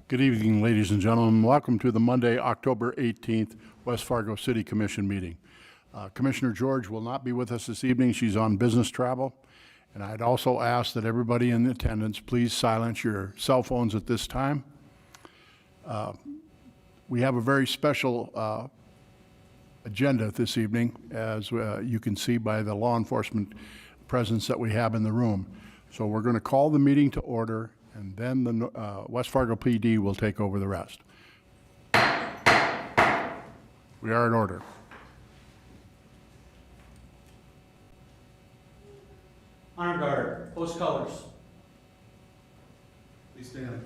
Good evening, ladies and gentlemen. Welcome to the Monday, October 18th, West Fargo City Commission meeting. Commissioner George will not be with us this evening. She's on business travel. And I'd also ask that everybody in attendance please silence your cell phones at this time. We have a very special agenda this evening, as you can see by the law enforcement presence that we have in the room. So we're going to call the meeting to order, and then the West Fargo PD will take over the rest. We are in order. Honor guard, post colors. Please stand.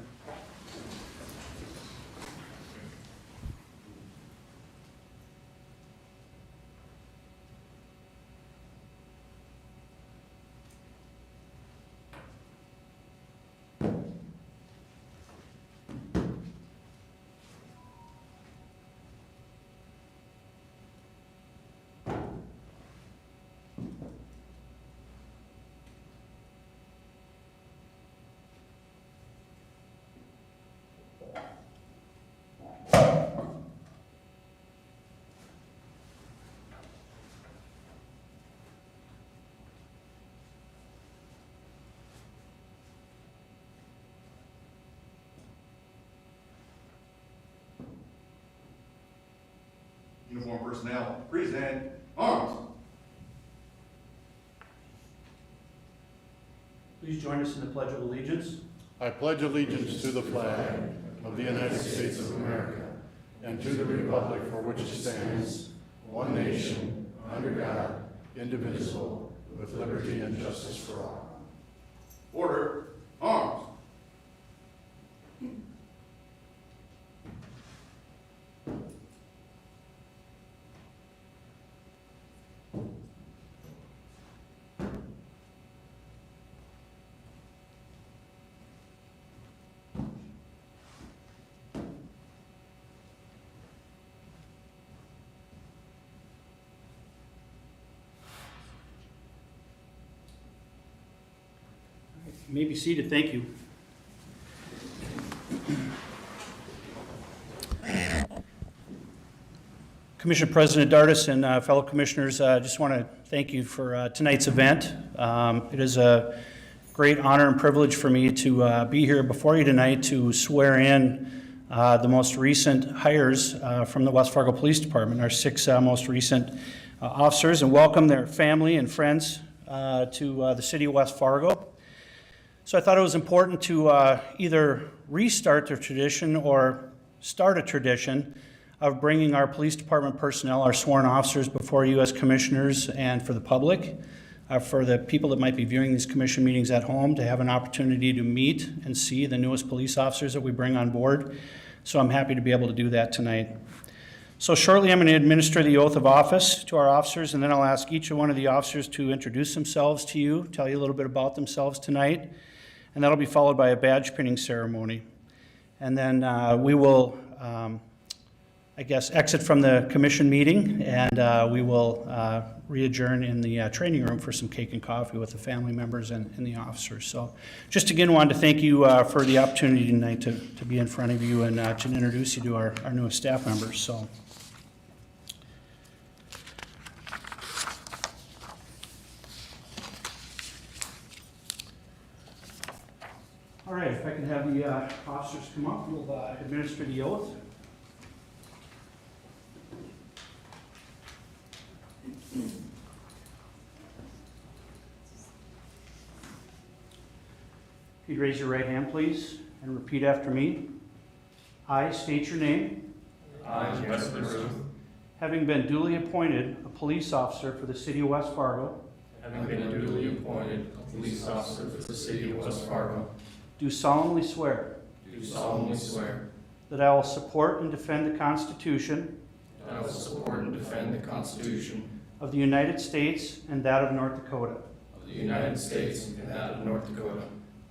Uniform personnel, present arms. Please join us in the Pledge of Allegiance. I pledge allegiance to the flag of the United States of America and to the republic for which it stands, one nation, under God, indivisible, with liberty and justice for all. Order, arms. You may be seated. Thank you. Commissioner President Brewtus and fellow commissioners, I just want to thank you for tonight's event. It is a great honor and privilege for me to be here before you tonight to swear in the most recent hires from the West Fargo Police Department, our 6 most recent officers, and welcome their family and friends to the city of West Fargo. So I thought it was important to either restart the tradition or start a tradition of bringing our police department personnel, our sworn officers, before you as commissioners and for the public, for the people that might be viewing these commission meetings at home, to have an opportunity to meet and see the newest police officers that we bring on board. So I'm happy to be able to do that tonight. So shortly I'm going to administer the oath of office to our officers, and then I'll ask each one of the officers to introduce themselves to you, tell you a little bit about themselves tonight. And that'll be followed by a badge pinning ceremony. And then we will, I guess, exit from the commission meeting, and we will re-adjourn in the training room for some cake and coffee with the family members and the officers. So just again, wanted to thank you for the opportunity tonight to be in front of you and to introduce you to our newest staff members. So. All right, if I can have the officers come up, we'll administer the oath. If you'd raise your right hand, please, and repeat after me. I state your name. I, Denis, having been duly appointed a police officer for the city of West Fargo, having been duly appointed a police officer for the city of West Fargo, do solemnly swear that I will support and defend the Constitution that I will support and defend the Constitution of the United States and that of North Dakota. of the United States and that of North Dakota.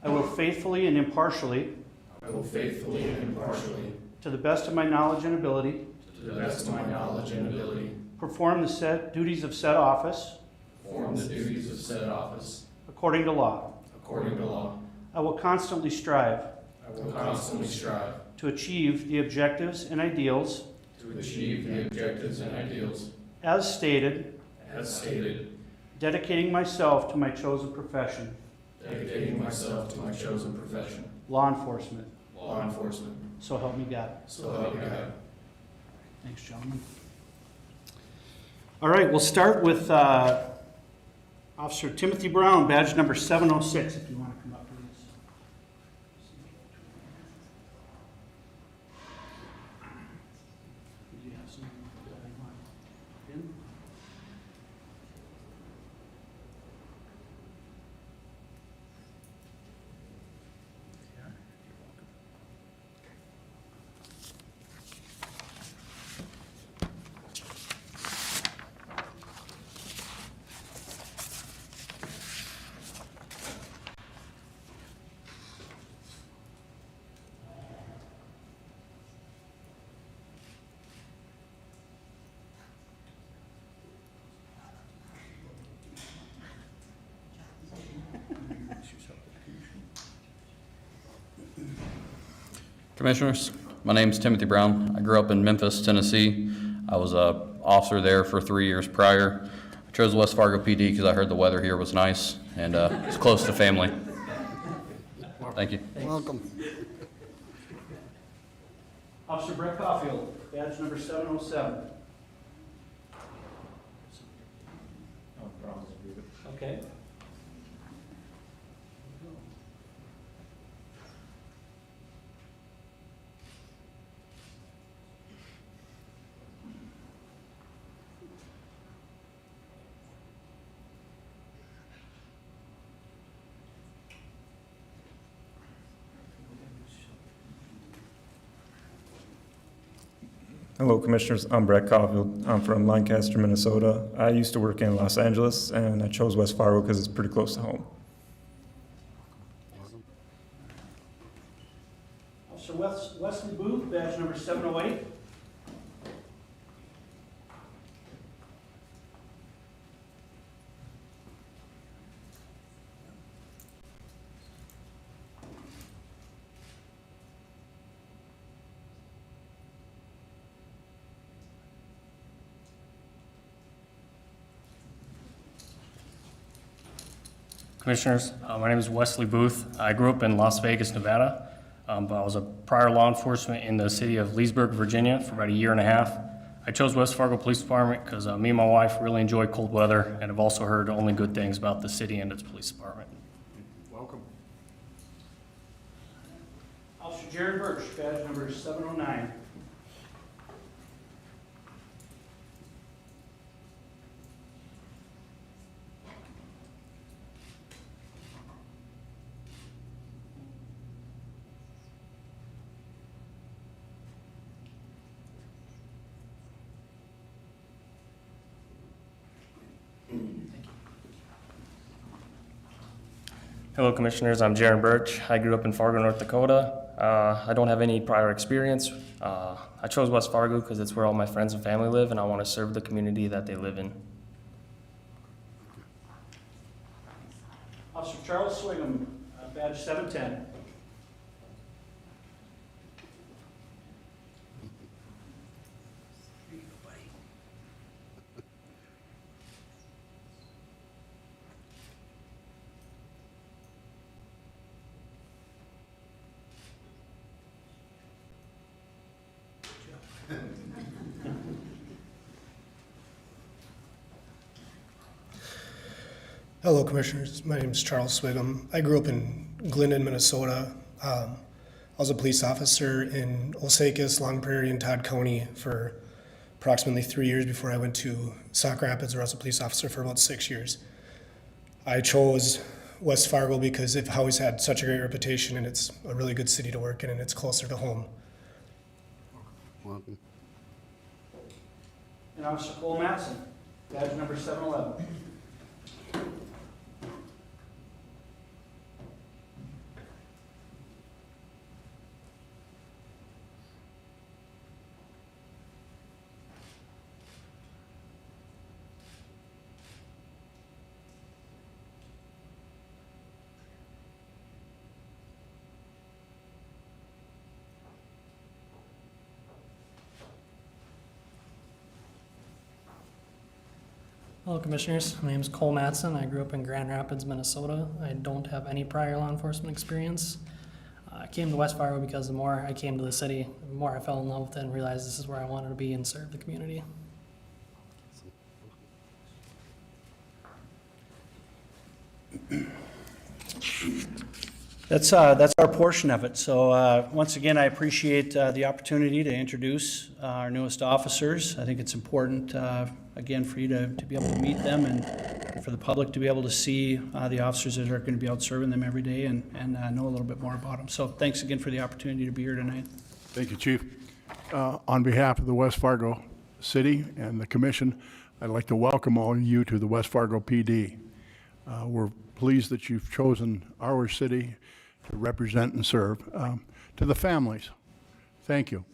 I will faithfully and impartially, to the best of my knowledge and ability, perform the said duties of said office according to law. I will constantly strive to achieve the objectives and ideals to achieve the objectives and ideals as stated, dedicating myself to my chosen profession, law enforcement. So help me God. Thanks, gentlemen. All right, we'll start with Officer Timothy Brown, badge number 706, if you want to come up, please. Did you have something that you want in? Commissioners, my name is Timothy Brown. I grew up in Memphis, Tennessee. I was a officer there for 3 years prior. I chose West Fargo PD because I heard the weather here was nice and it's close to family. Thank you. Welcome. Officer Brett Caulfield, badge number 707. Okay. Hello, Commissioners. I'm Brett Caulfield. I'm from Lancaster, Minnesota. I used to work in Los Angeles, and I chose West Fargo because it's pretty close to home. Officer Wesley Booth, badge number 708. Commissioners, my name is Wesley Booth. I grew up in Las Vegas, Nevada, but I was a prior law enforcement in the city of Leesburg, Virginia for about a year and a half. I chose West Fargo Police Department because me and my wife really enjoy cold weather and have also heard only good things about the city and its police department. Welcome. Officer Jared Birch, badge number 709. Hello, Commissioners. I'm Jaron Birch. I grew up in Fargo, North Dakota. I don't have any prior experience. I chose West Fargo because it's where all my friends and family live, and I want to serve the community that they live in. Officer Charles Swingham, badge 710. Hello, Commissioners. My name is Charles Swigum. I grew up in Glendon, Minnesota. I was a police officer in Osakis, Long Prairie, and Todd County for approximately 3 years before I went to Sauk Rapids, where I was a police officer for about 6 years. I chose West Fargo because it's always had such a great reputation, and it's a really good city to work in, and it's closer to home. Welcome. And Officer Cole Matson, badge number 711. Hello, Commissioners. My name is Cole Matson. I grew up in Grand Rapids, Minnesota. I don't have any prior law enforcement experience. I came to West Fargo because the more I came to the city, the more I fell in love with it and realized this is where I wanted to be and serve the community. That's our portion of it. So once again, I appreciate the opportunity to introduce our newest officers. I think it's important, again, for you to be able to meet them and for the public to be able to see the officers that are going to be out serving them every day and know a little bit more about them. So thanks again for the opportunity to be here tonight. Thank you, Chief. On behalf of the West Fargo City and the Commission, I'd like to welcome all of you to the West Fargo PD. We're pleased that you've chosen our city to represent and serve. To the families, thank you.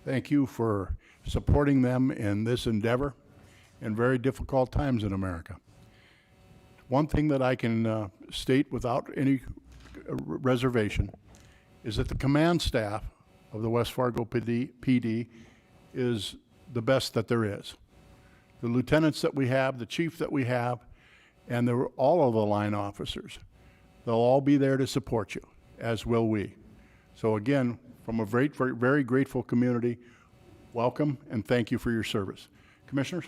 Thank you for supporting them in this endeavor in very difficult times in America. One thing that I can state without any reservation is that the command staff of the West Fargo PD is the best that there is. The lieutenants that we have, the chief that we have, and all of the line officers, they'll all be there to support you, as will we. So again, from a very, very grateful community, welcome and thank you for your service. Commissioners?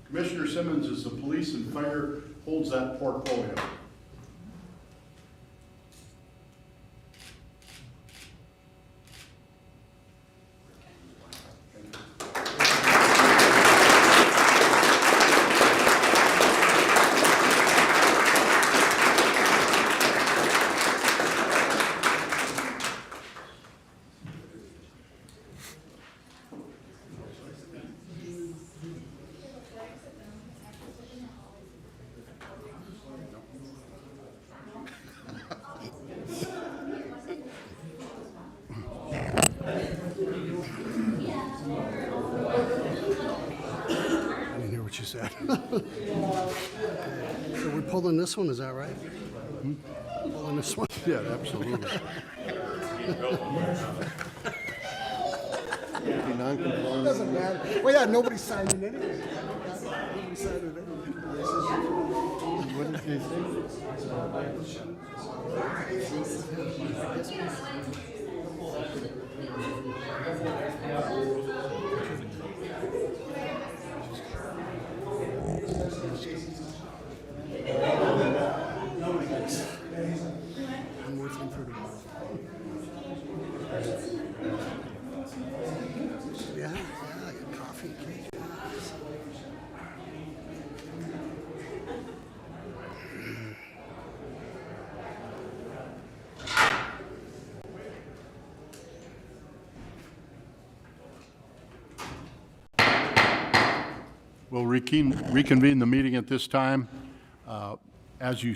Commissioner Simmons is the police and fire, holds that portfolio. She said. So we're pulling this one, is that right? Pulling this one? Yeah, absolutely. Doesn't matter. Well, yeah, nobody signed it anyway. Nobody signed it anyway. What did they I'm working for tomorrow. Yeah, I got coffee, cake. We'll reconvene the meeting at this time. As you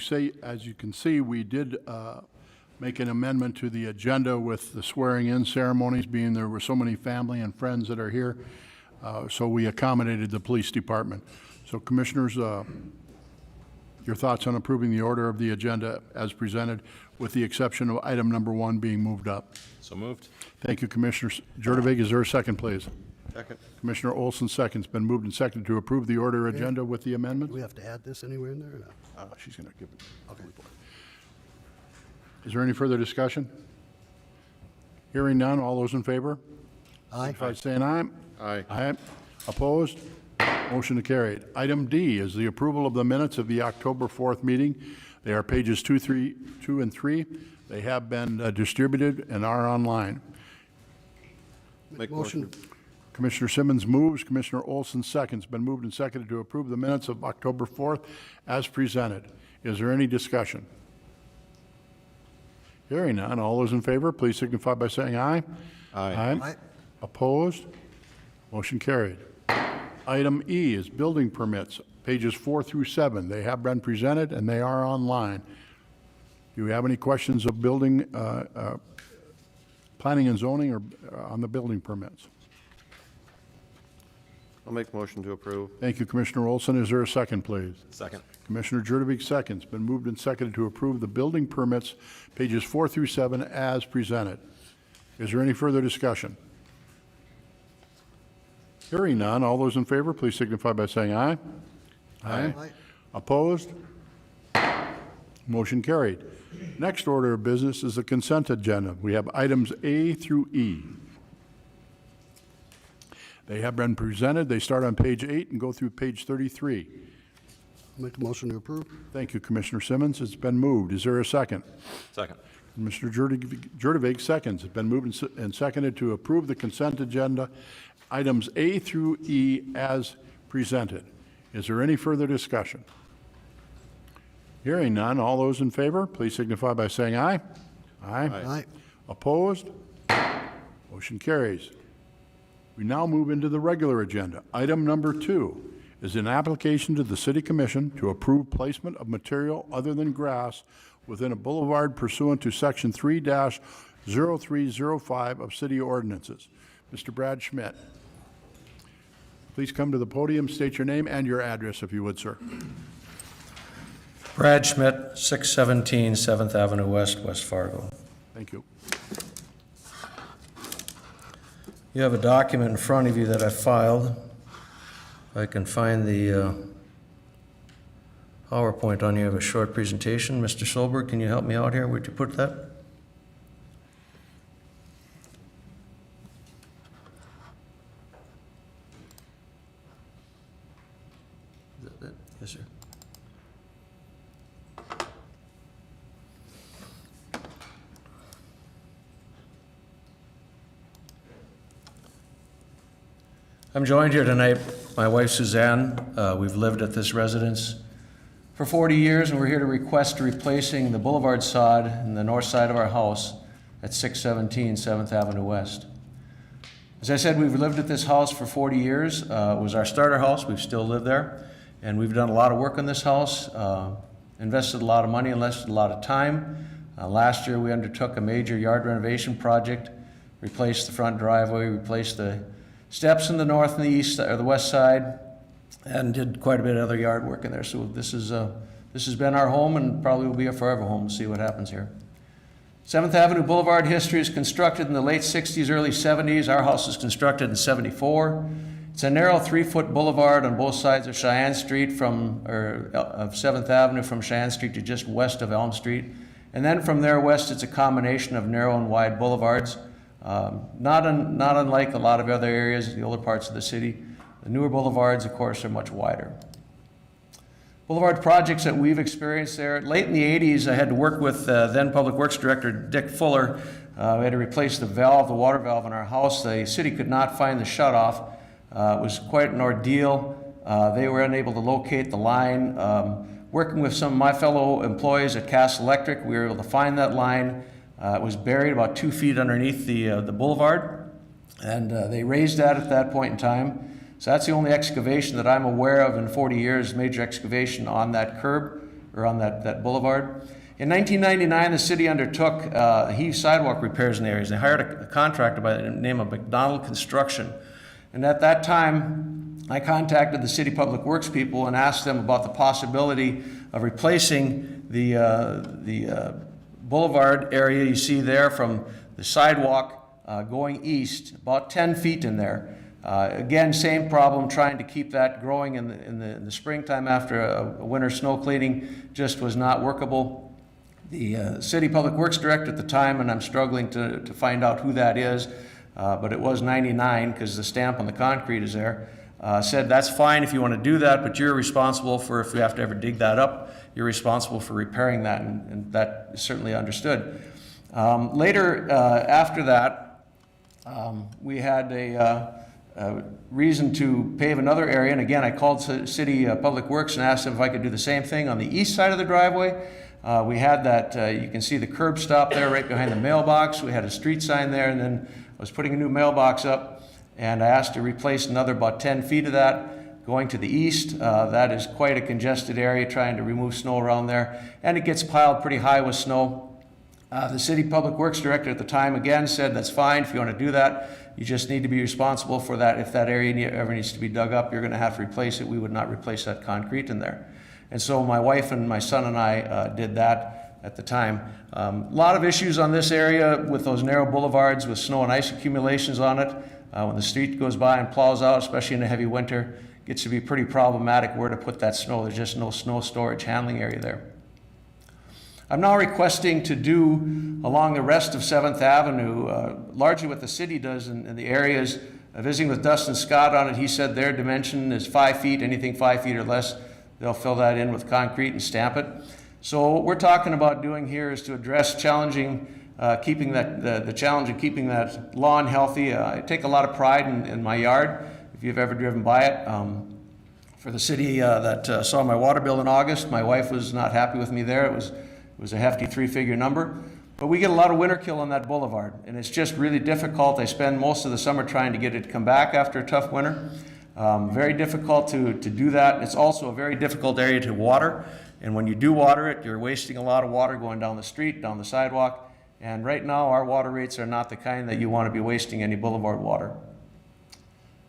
can see, we did make an amendment to the agenda with the swearing-in ceremonies, being there were so many family and friends that are here. So we accommodated the police department. So Commissioners, your thoughts on approving the order of the agenda as presented, with the exception of item number 1 being moved up. So moved. Thank you, Commissioner Jurdevig. Is there a second, please? Second. Commissioner Olson seconds. Been moved and seconded to approve the order agenda with the amendments? Do we have to add this anywhere in there or not? She's going to give it. Okay. Is there any further discussion? Hearing none, all those in favor? Aye. Signify by saying aye. Aye. Aye. Opposed? Motion carried. Item D is the approval of the minutes of the October 4th meeting. They are pages 2 and 3. They have been distributed and are online. Make Motion. Commissioner Simmons moves, Commissioner Olson seconds. Been moved and seconded to approve the minutes of October 4th as presented. Is there any discussion? Hearing none, all those in favor, please signify by saying aye. Aye. Aye. Opposed? Motion carried. Item E is building permits, pages 4 through 7. They have been presented and they are online. Do you have any questions of building, planning and zoning or on the building permits? I'll make motion to approve. Thank you, Commissioner Olson. Is there a second, please? Second. Commissioner Jurdovic seconds. Been moved and seconded to approve the building permits, pages 4 through 7, as presented. Is there any further discussion? Hearing none, all those in favor, please signify by saying aye. Aye. Aye. Opposed? Motion carried. Next order of business is the consent agenda. We have items A through E. They have been presented. They start on page 8 and go through page 33. Make a motion to approve. Thank you, Commissioner Simmons. It's been moved. Is there a second? Second. Commissioner Jurdovic seconds. It's been moved and seconded to approve the consent agenda, items A through E as presented. Is there any further discussion? Hearing none, all those in favor, please signify by saying aye. Aye. Aye. Opposed? Motion carries. We now move into the regular agenda. Item number 2 is an application to the City Commission to approve placement of material other than grass within a boulevard pursuant to Section 3-0305 of City Ordinances. Mr. Brad Schmidt, please come to the podium, state your name and your address, if you would, sir. Brad Schmidt, 617 7th Avenue West, West Fargo. Thank you. You have a document in front of you that I filed. If I can find the PowerPoint on here, I have a short presentation. Mr. Solberg, can you help me out here? Where'd you put that? Is that it? Yes, sir. I'm joined here tonight by my wife Suzanne. We've lived at this residence for 40 years, and we're here to request replacing the boulevard sod in the north side of our house at 617 7th Avenue West. As I said, we've lived at this house for 40 years. It was our starter house. We've still lived there, and we've done a lot of work on this house, invested a lot of money, invested a lot of time. Last year, we undertook a major yard renovation project, replaced the front driveway, replaced the steps in the north and the east or the west side, and did quite a bit of other yard work in there. So this has been our home and probably will be a forever home. We'll see what happens here. 7th Avenue Boulevard history is constructed in the late 60s, early 70s. Our house was constructed in 74. It's a narrow 3-foot boulevard on both sides of Cheyenne Street of 7th Avenue from Cheyenne Street to just west of Elm Street. And then from there west, it's a combination of narrow and wide boulevards. Not unlike a lot of other areas, the older parts of the city. The newer boulevards, of course, are much wider. Boulevard projects that we've experienced there. Late in the 80s, I had to work with then Public Works Director Dick Fuller. We had to replace the water valve in our house. The city could not find the shutoff. It was quite an ordeal. They were unable to locate the line. Working with some of my fellow employees at Cass Electric, we were able to find that line. It was buried about 2 feet underneath the boulevard, and they raised that at that point in time. So that's the only excavation that I'm aware of in 40 years, major excavation on that curb, or on that boulevard. In 1999, the city undertook heave sidewalk repairs in the areas. They hired a contractor by the name of McDonald Construction. And at that time, I contacted the city public works people and asked them about the possibility of replacing the boulevard area you see there from the sidewalk going east, about 10 feet in there. Again, same problem, trying to keep that growing in the springtime after a winter snow cleaning just was not workable. The city public works director at the time, and I'm struggling to find out who that is, but it was 99 because the stamp on the concrete is there. Said that's fine if you want to do that, but you're responsible for, if you have to ever dig that up, you're responsible for repairing that, and that is certainly understood. Later, after that, we had a reason to pave another area, and again, I called City Public Works and asked them if I could do the same thing on the east side of the driveway. We had that, you can see the curb stop there right behind the mailbox. We had a street sign there, and then I was putting a new mailbox up, and I asked to replace another about 10 feet of that going to the east. That is quite a congested area, trying to remove snow around there, and it gets piled pretty high with snow. The City Public Works Director at the time again said that's fine if you want to do that. You just need to be responsible for that. If that area ever needs to be dug up, you're going to have to replace it. We would not replace that concrete in there. And so my wife and my son and I did that at the time. A lot of issues on this area with those narrow boulevards with snow and ice accumulations on it. When the street goes by and plows out, especially in a heavy winter, it gets to be pretty problematic where to put that snow. There's just no snow storage handling area there. I'm now requesting to do along the rest of 7th Avenue, largely what the city does in the areas. Visiting with Dustin Scott on it, he said their dimension is 5 feet, anything 5 feet or less, they'll fill that in with concrete and stamp it. So what we're talking about doing here is to address challenging, keeping that, the challenge of keeping that lawn healthy. I take a lot of pride in my yard, if you've ever driven by it. For the city that saw my water bill in August, my wife was not happy with me there. It was a hefty 3-figure number. But we get a lot of winter kill on that boulevard, and it's just really difficult. I spend most of the summer trying to get it to come back after a tough winter. Very difficult to do that. It's also a very difficult area to water, and when you do water it, you're wasting a lot of water going down the street, down the sidewalk, and right now our water rates are not the kind that you want to be wasting any boulevard water.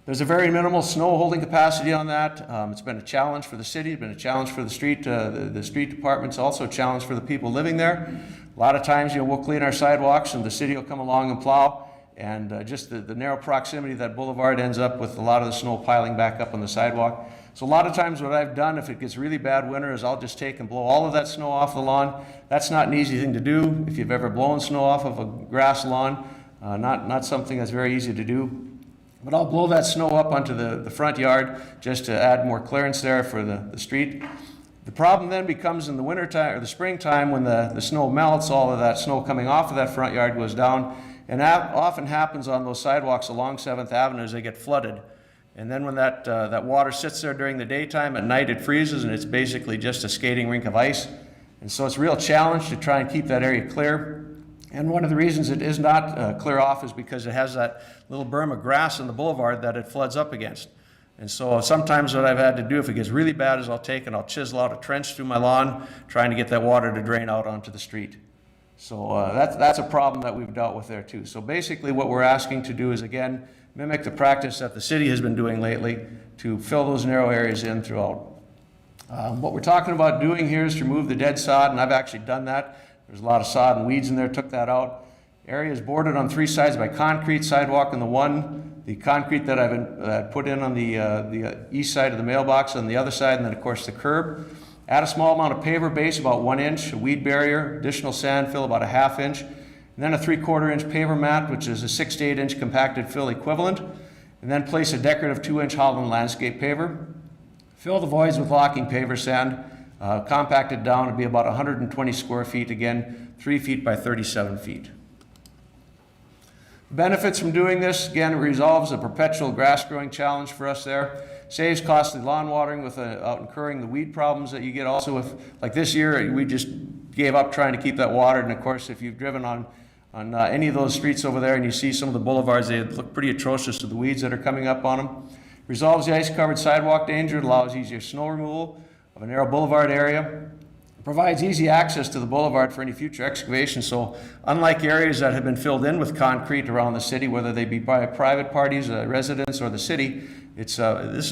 There's a very minimal snow holding capacity on that. It's been a challenge for the city, it's been a challenge for the street department. It's also a challenge for the people living there. A lot of times, we'll clean our sidewalks and the city will come along and plow, and just the narrow proximity of that boulevard ends up with a lot of the snow piling back up on the sidewalk. So a lot of times what I've done, if it gets really bad winter, is I'll just take and blow all of that snow off the lawn. That's not an easy thing to do. If you've ever blown snow off of a grass lawn, not something that's very easy to do. But I'll blow that snow up onto the front yard just to add more clearance there for the street. The problem then becomes in the wintertime or the springtime when the snow melts, all of that snow coming off of that front yard goes down. And that often happens on those sidewalks along 7th Avenue as they get flooded. And then when that water sits there during the daytime, at night it freezes and it's basically just a skating rink of ice. And so it's a real challenge to try and keep that area clear. And one of the reasons it is not clear off is because it has that little berm of grass in the boulevard that it floods up against. And so sometimes what I've had to do, if it gets really bad, is I'll take and I'll chisel out a trench through my lawn, trying to get that water to drain out onto the street. So that's a problem that we've dealt with there too. So basically what we're asking to do is, again, mimic the practice that the city has been doing lately to fill those narrow areas in throughout. What we're talking about doing here is to remove the dead sod, and I've actually done that. There's a lot of sod and weeds in there, took that out. Area is bordered on 3 sides by concrete, sidewalk on the one, the concrete that I've put in on the east side of the mailbox on the other side, and then of course the curb. Add a small amount of paver base, about 1 inch, a weed barrier, additional sand fill about a 1/2 inch, and then a 3/4 inch paver mat, which is a 6 to 8 inch compacted fill equivalent, and then place a decorative 2-inch Holland landscape paver. Fill the voids with locking paver sand, compact it down to be about 120 square feet, again, 3 feet by 37 feet. Benefits from doing this, again, it resolves a perpetual grass growing challenge for us there. Saves costly lawn watering without incurring the weed problems that you get also with, like this year, we just gave up trying to keep that watered. And of course, if you've driven on any of those streets over there and you see some of the boulevards, they look pretty atrocious to the weeds that are coming up on them. Resolves the ice-covered sidewalk danger, it allows easier snow removal of a narrow boulevard area. It provides easy access to the boulevard for any future excavation. So unlike areas that have been filled in with concrete around the city, whether they be by private parties, residents, or the city, this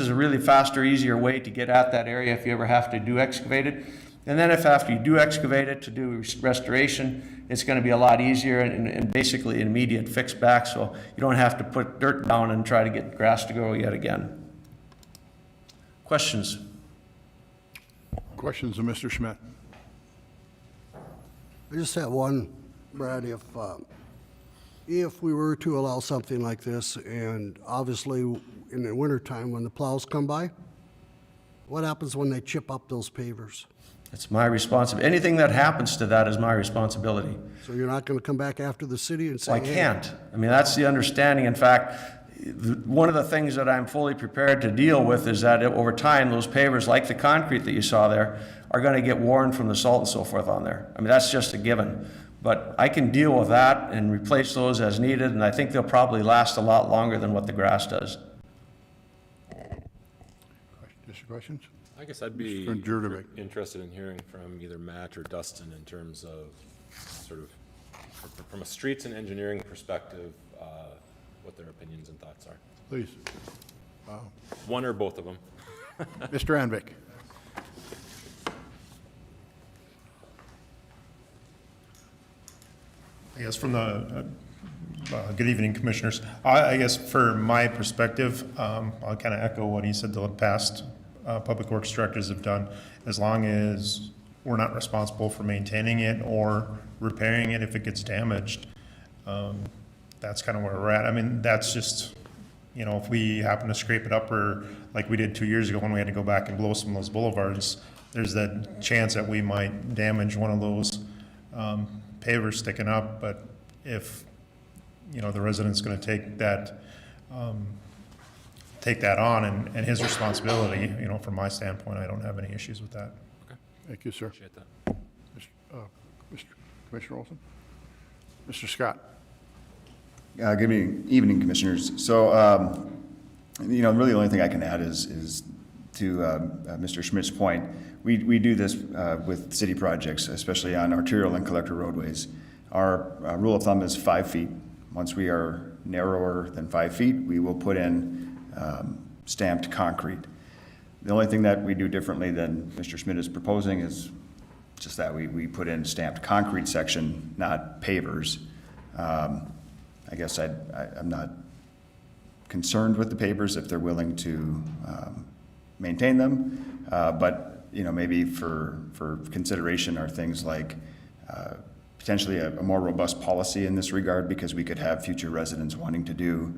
is a really faster, easier way to get at that area if you ever have to do excavate it. And then if after you do excavate it to do restoration, it's going to be a lot easier and basically an immediate fix back, so you don't have to put dirt down and try to get grass to grow yet again. Questions? Questions of Mr. Schmidt? I just have one, Brad. if we were to allow something like this, and obviously in the wintertime when the plows come by, what happens when they chip up those pavers? It's my responsibility. Anything that happens to that is my responsibility. So you're not going to come back after the city and say, Well, I hey, can't. I mean, that's the understanding. In fact, one of the things that I'm fully prepared to deal with is that over time, those pavers, like the concrete that you saw there, are going to get worn from the salt and so forth on there. I mean, that's just a given. But I can deal with that and replace those as needed, and I think they'll probably last a lot longer than what the grass does. Just questions? I guess I'd be Mr. Jurdovic. interested in hearing from either Matt or Dustin in terms of sort of, from a streets and engineering perspective, what their opinions and thoughts are. Please. One or both of them. Mr. Anvik. I guess from the, good evening, Commissioners. I guess for my perspective, I'll kind of echo what he said the past Public Works directors have done. As long as we're not responsible for maintaining it or repairing it if it gets damaged, that's kind of where we're at. I mean, that's just, you know, if we happen to scrape it up, or like we did 2 years ago when we had to go back and blow some of those boulevards, there's that chance that we might damage one of those pavers sticking up. But if, you know, the resident's going to take that on and his responsibility, you know, from my standpoint, I don't have any issues with that. Thank you, sir. Appreciate that. Mr. Commissioner Olson? Mr. Scott? Good evening, Commissioners. So, you know, really the only thing I can add is to Mr. Schmidt's point. We do this with city projects, especially on arterial and collector roadways. Our rule of thumb is 5 feet. Once we are narrower than 5 feet, we will put in stamped concrete. The only thing that we do differently than Mr. Schmidt is proposing is just that we put in stamped concrete section, not pavers. I guess I'm not concerned with the pavers if they're willing to maintain them, but you know, maybe for consideration are things like potentially a more robust policy in this regard, because we could have future residents wanting to do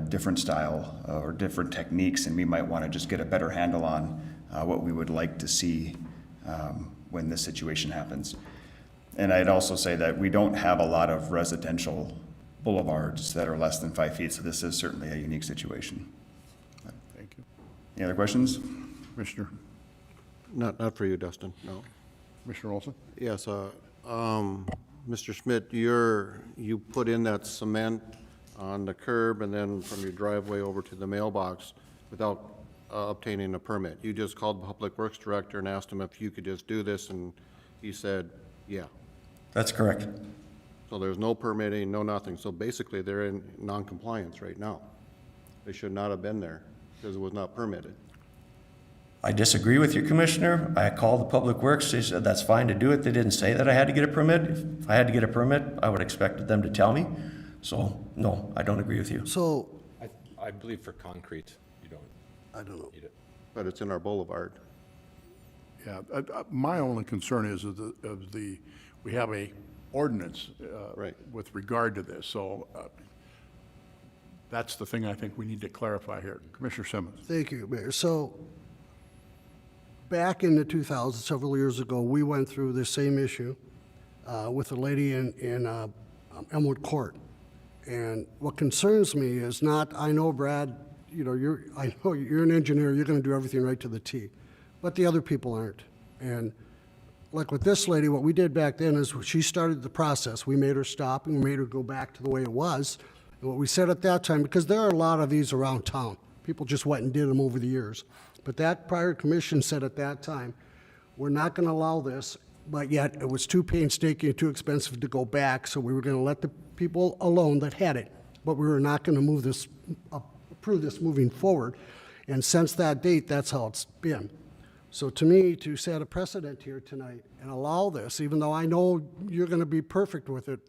different style or different techniques, and we might want to just get a better handle on what we would like to see when this situation happens. And I'd also say that we don't have a lot of residential boulevards that are less than 5 feet, so this is certainly a unique situation. Thank you. Any other questions? Commissioner? Not for you, Dustin, no. Commissioner Olson? Yes, Mr. Schmidt, you put in that cement on the curb and then from your driveway over to the mailbox without obtaining a permit. You just called the Public Works Director and asked him if you could just do this, and he said, yeah. That's correct. So there's no permitting, no nothing. So basically, they're in non-compliance right now. They should not have been there because it was not permitted. I disagree with you, Commissioner. I called the Public Works. They said that's fine to do it. They didn't say that I had to get a permit. If I had to get a permit, I would have expected them to tell me. So, no, I don't agree with you. so, I believe for concrete, you don't I don't know. need it. But it's in our boulevard. Yeah, my only concern is we have a ordinance Right. with regard to this, so that's the thing I think we need to clarify here. Commissioner Simmons? Thank you, Mayor. So, back in the 2000s, several years ago, we went through the same issue with a lady in Elmwood Court. And what concerns me is not, I know, Brad, you know, I know you're an engineer, you're going to do everything right to the T, but the other people aren't. And like with this lady, what we did back then is she started the process. We made her stop and we made her go back to the way it was. And what we said at that time, because there are a lot of these around town, people just went and did them over the years. But that prior commission said at that time, we're not going to allow this, but yet it was too painstaking and too expensive to go back, so we were going to let the people alone that had it, but we were not going to approve this moving forward. And since that date, that's how it's been. So to me, to set a precedent here tonight and allow this, even though I know you're going to be perfect with it,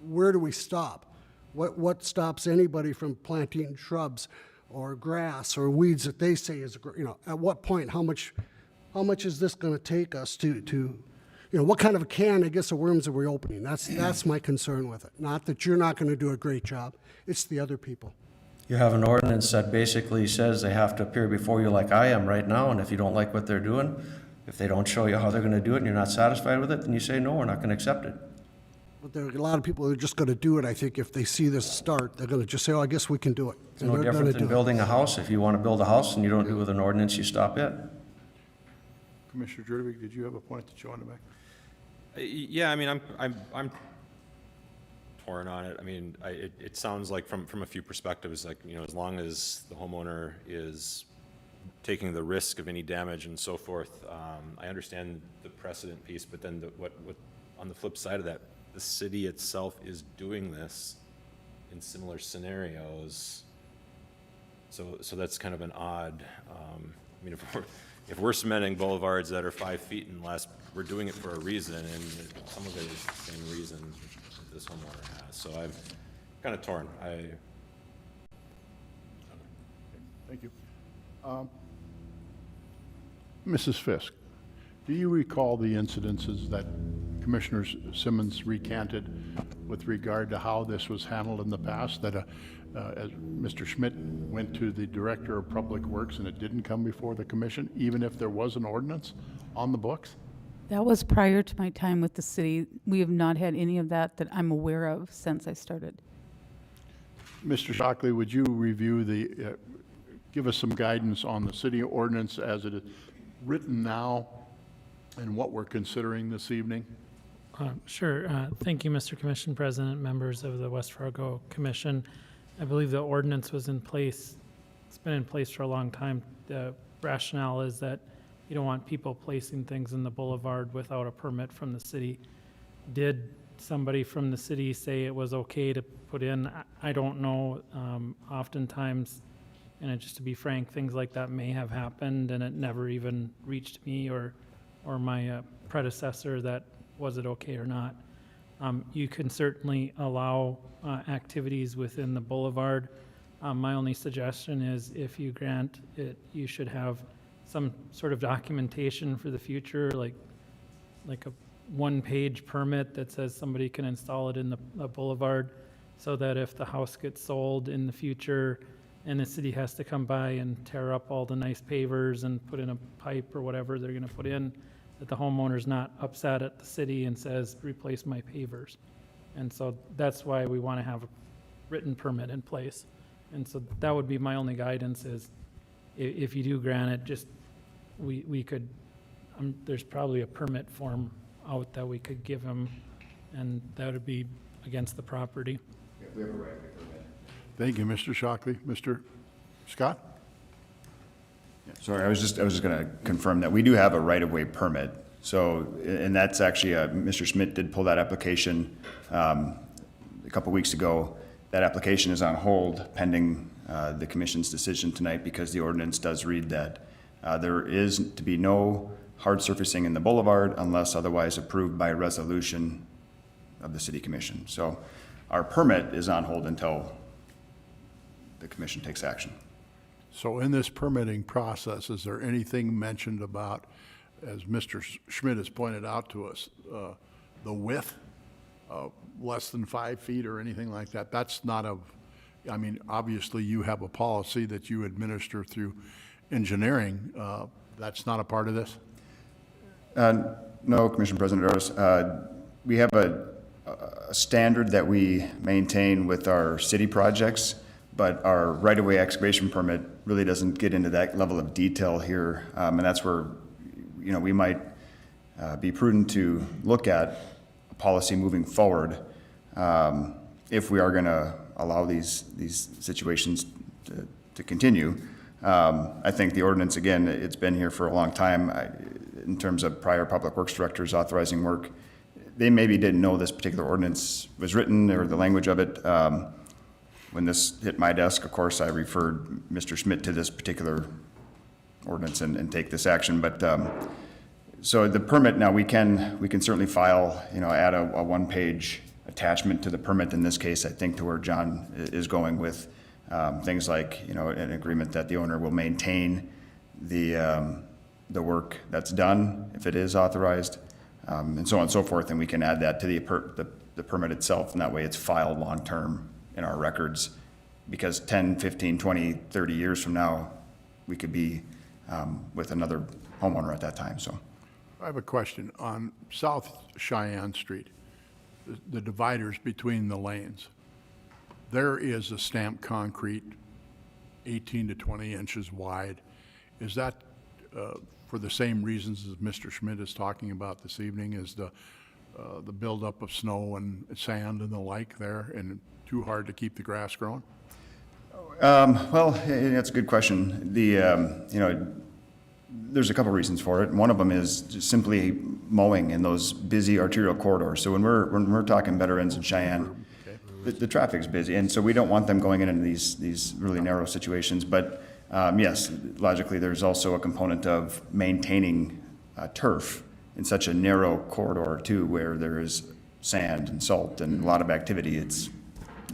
where do we stop? What stops anybody from planting shrubs or grass or weeds that they say is, you know, at what point, how much is this going to take us to you know, what kind of a can, I guess, of worms are we opening? That's my concern with it. Not that you're not going to do a great job. It's the other people. You have an ordinance that basically says they have to appear before you like I am right now, and if you don't like what they're doing, if they don't show you how they're gonna do it and you're not satisfied with it, then you say, no, we're not gonna accept it. But there are a lot of people that are just going to do it, I think, if they see this start. They're going to just say, oh, I guess we can do it. It's no different than building a house. If you wanna build a house and you don't do it with an ordinance, you stop it. Commissioner Jurdovic, did you have a point that you wanted to make? Yeah, I mean, I'm torn on it. I mean, it sounds like from a few perspectives, like, you know, as long as the homeowner is taking the risk of any damage and so forth, I understand the precedent piece, but then what on the flip side of that, the city itself is doing this in similar scenarios. So that's kind of an odd, I mean, if we're cementing boulevards that are 5 feet and less, we're doing it for a reason, and some of it is the same reason that this homeowner has. So I'm kind of torn. Thank you. Mrs. Fisk, do you recall the incidences that Commissioner Simmons recanted with regard to how this was handled in the past, that as Mr. Schmidt went to the Director of Public Works and it didn't come before the commission, even if there was an ordinance on the books? That was prior to my time with the city. We have not had any of that I'm aware of since I started. Mr. Shockley, would you review give us some guidance on the city ordinance as it is written now and what we're considering this evening? Sure. Thank you, Mr. Commission President, members of the West Fargo Commission. I believe the ordinance was in place. It's been in place for a long time. The rationale is that you don't want people placing things in the boulevard without a permit from the city. Did somebody from the city say it was okay to put in? I don't know. Oftentimes, and just to be frank, things like that may have happened and it never even reached me or my predecessor that was it okay or not. You can certainly allow activities within the boulevard. My only suggestion is if you grant it, you should have some sort of documentation for the future, like a one-page permit that says somebody can install it in the boulevard, so that if the house gets sold in the future and the city has to come by and tear up all the nice pavers and put in a pipe or whatever they're going to put in, that the homeowner's not upset at the city and says, replace my pavers. And so that's why we want to have a written permit in place. And so that would be my only guidance is if you do grant it, just we could, there's probably a permit form out that we could give them, and that would be against the property. We have a right to permit. Thank you, Mr. Shockley. Mr. Scott? Sorry, I was just going to confirm that we do have a right-of-way permit. So, and that's actually, Mr. Schmidt did pull that application a couple weeks ago. That application is on hold pending the commission's decision tonight, because the ordinance does read that there is to be no hard surfacing in the boulevard unless otherwise approved by resolution of the city commission. So our permit is on hold until the commission takes action. So in this permitting process, is there anything mentioned about, as Mr. Schmidt has pointed out to us, the width, less than 5 feet or anything like that? That's not I mean, obviously you have a policy that you administer through engineering. That's not a part of this? No, Commissioner President Otterness. We have a standard that we maintain with our city projects, but our right-of-way excavation permit really doesn't get into that level of detail here. And that's where, you know, we might be prudent to look at a policy moving forward if we are going to allow these situations to continue. I think the ordinance, again, it's been here for a long time. In terms of prior public works directors authorizing work, they maybe didn't know this particular ordinance was written or the language of it. When this hit my desk, of course, I referred Mr. Schmidt to this particular ordinance and take this action. But so the permit now, we can certainly file, you know, add a one-page attachment to the permit. In this case, I think to where John is going with things like, you know, an agreement that the owner will maintain the work that's done if it is authorized. and so on and so forth, and we can add that to the permit itself, and that way it's filed long-term in our records, because 10, 15, 20, 30 years from now, we could be with another homeowner at that time, so. I have a question. On South Cheyenne Street, the dividers between the lanes, there is a stamped concrete 18 to 20 inches wide. Is that for the same reasons as Mr. Schmidt is talking about this evening? Is the buildup of snow and sand and the like there, and too hard to keep the grass growing? Well, that's a good question. There's a couple reasons for it. One of them is just simply mowing in those busy arterial corridors. So when we're talking better ends in Cheyenne, the traffic's busy, and so we don't want them going into these really narrow situations. But yes, logically, there's also a component of maintaining turf in such a narrow corridor too, where there is sand and salt and a lot of activity. It's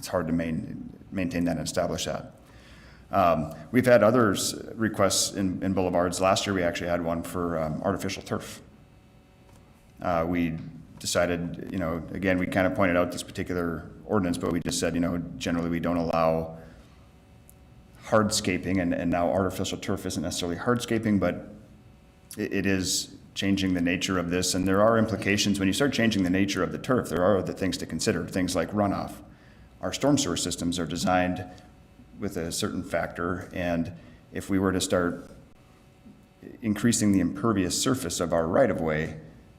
hard to maintain that and establish that. We've had others requests in boulevards. Last year, we actually had one for artificial turf. We decided, again, we kind of pointed out this particular ordinance, but we just said, generally we don't allow hardscaping, and now artificial turf isn't necessarily hardscaping, but it is changing the nature of this, and there are implications. When you start changing the nature of the turf, there are other things to consider, things like runoff. Our storm sewer systems are designed with a certain factor, and if we were to start increasing the impervious surface of our right-of-way,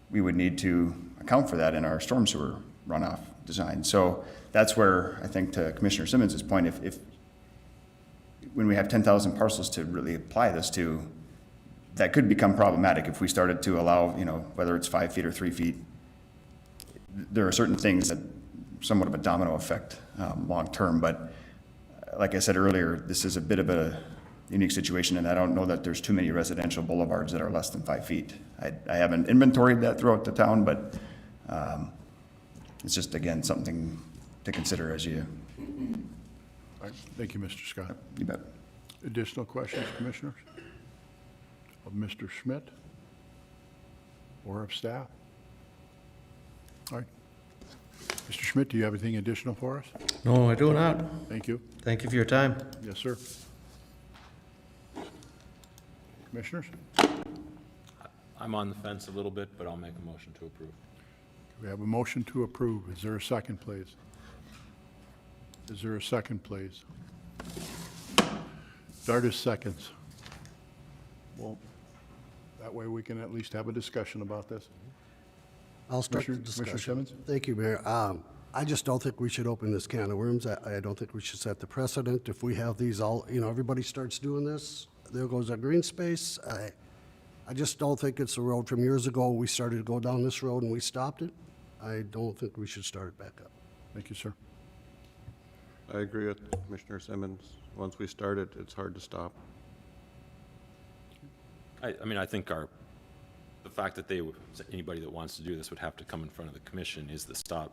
we would need to account for that in our storm sewer runoff design. So that's where I think, to Commissioner Simmons' point, if when we have 10,000 parcels to really apply this to, that could become problematic if we started to allow, whether it's 5 feet or 3 feet. There are certain things that somewhat of a domino effect long-term, but like I said earlier, this is a bit of a unique situation, and I don't know that there's too many residential boulevards that are less than 5 feet. I haven't inventoried that throughout the town, but it's just, again, something to consider as you. All right. Thank you, Mr. Scott. You bet. Additional questions, commissioners? Of Mr. Schmidt or of staff? All right. Mr. Schmidt, do you have anything additional for us? No, I do not. Thank you. Thank you for your time. Yes, sir. Commissioners? I'm on the fence a little bit, but I'll make a motion to approve. We have a motion to approve. Is there a second, please? Is there a second, please? Dartis seconds. Well, that way we can at least have a discussion about this. I'll start the Commissioner discussion. Simmons? Thank you, Mayor. I just don't think we should open this can of worms. I don't think we should set the precedent. If we have these all, everybody starts doing this, there goes our green space. I just don't think it's a road from years ago. We started to go down this road and we stopped it. I don't think we should start it back up. Thank you, sir. I agree with Commissioner Simmons. Once we start it, it's hard to stop. I mean, I think the fact that anybody that wants to do this would have to come in front of the commission is the stop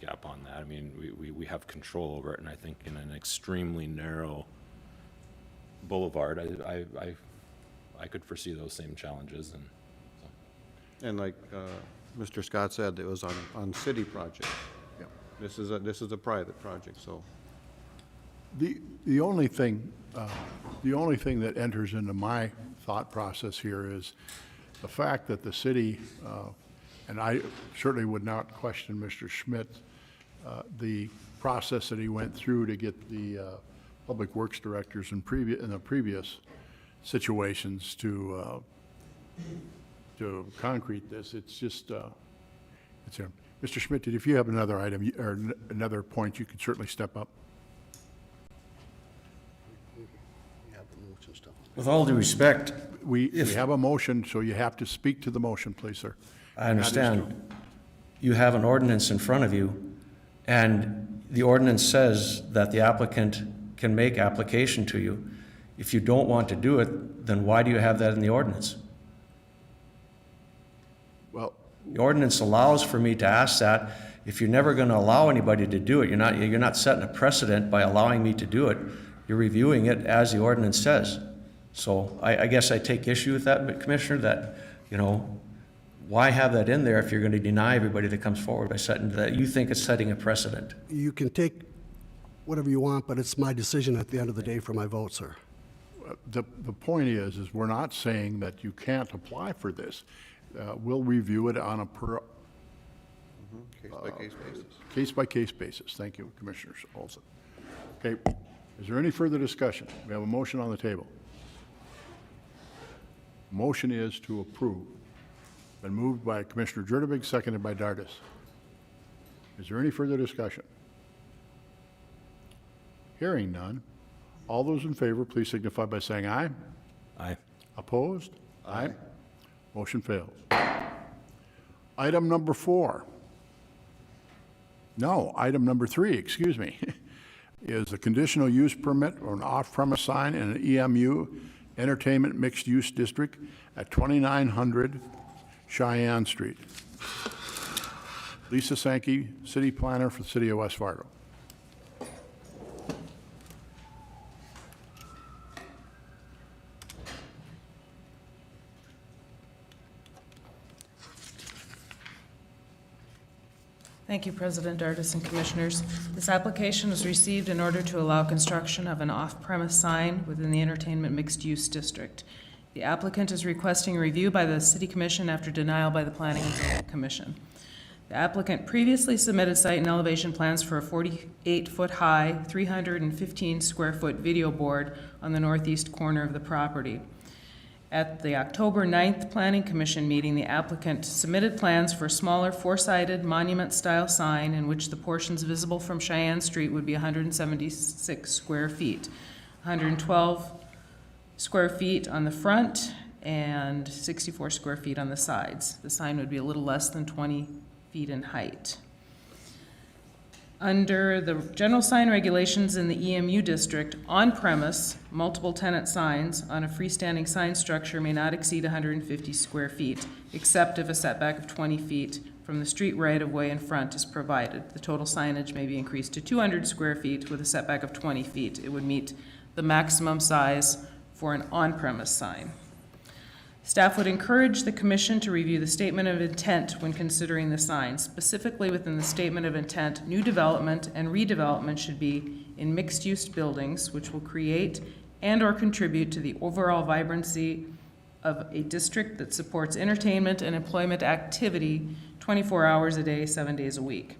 gap on that. I mean, we have control over it, and I think in an extremely narrow boulevard, I could foresee those same challenges. And so. And like Mr. Scott said, it was on city project. Yeah. This is a private project, so. The only thing that enters into my thought process here is the fact that the city, and I certainly would not question Mr. Schmidt, the process that he went through to get the public works directors in the previous situations to concrete this. It's just, it's here. Mr. Schmidt, if you have another item or another point, you can certainly step up. With all due respect, We have a motion, so you have to speak to the motion, please, sir. I understand. You have an ordinance in front of you, and the ordinance says that the applicant can make application to you. If you don't want to do it, then why do you have that in the ordinance? Well, the ordinance allows for me to ask that. If you're never going to allow anybody to do it, you're not setting a precedent by allowing me to do it. You're reviewing it as the ordinance says. So I guess I take issue with that, Commissioner, that, why have that in there if you're going to deny everybody that comes forward by setting that? You think it's setting a precedent? You can take whatever you want, but it's my decision at the end of the day for my vote, sir. The point is we're not saying that you can't apply for this. We'll review it on a Case-by-case basis. case-by-case basis. Thank you, Commissioner Olson. Okay, is there any further discussion? We have a motion on the table. Motion is to approve. Been moved by Commissioner Jurdebig, seconded by Dardis. Is there any further discussion? Hearing none. All those in favor, please signify by saying aye. Aye. Opposed? Aye. Motion fails. Item number 4. No, item number 3, excuse me, is a conditional use permit or an off-premise sign in an EMU Entertainment Mixed Use District at 2900 Cheyenne Street. Lisa Sankey, City Planner for the City of West Fargo. Thank you, President Dardis and Commissioners. This application was received in order to allow construction of an off-premise sign within the Entertainment Mixed-Use District. The applicant is requesting review by the City Commission after denial by the Planning and Zoning Commission. The applicant previously submitted site and elevation plans for a 48-foot-high, 315-square-foot video board on the northeast corner of the property. At the October 9th Planning Commission meeting, the applicant submitted plans for a smaller four-sided monument-style sign in which the portions visible from Cheyenne Street would be 176 square feet, 112 square feet on the front and 64 square feet on the sides. The sign would be a little less than 20 feet in height. Under the general sign regulations in the EMU district, on-premise, multiple tenant signs on a freestanding sign structure may not exceed 150 square feet, except if a setback of 20 feet from the street right-of-way in front is provided. The total signage may be increased to 200 square feet with a setback of 20 feet. It would meet the maximum size for an on-premise sign. Staff would encourage the Commission to review the statement of intent when considering the sign. Specifically within the statement of intent, new development and redevelopment should be in mixed-use buildings, which will create and/or contribute to the overall vibrancy of a district that supports entertainment and employment activity 24 hours a day, 7 days a week.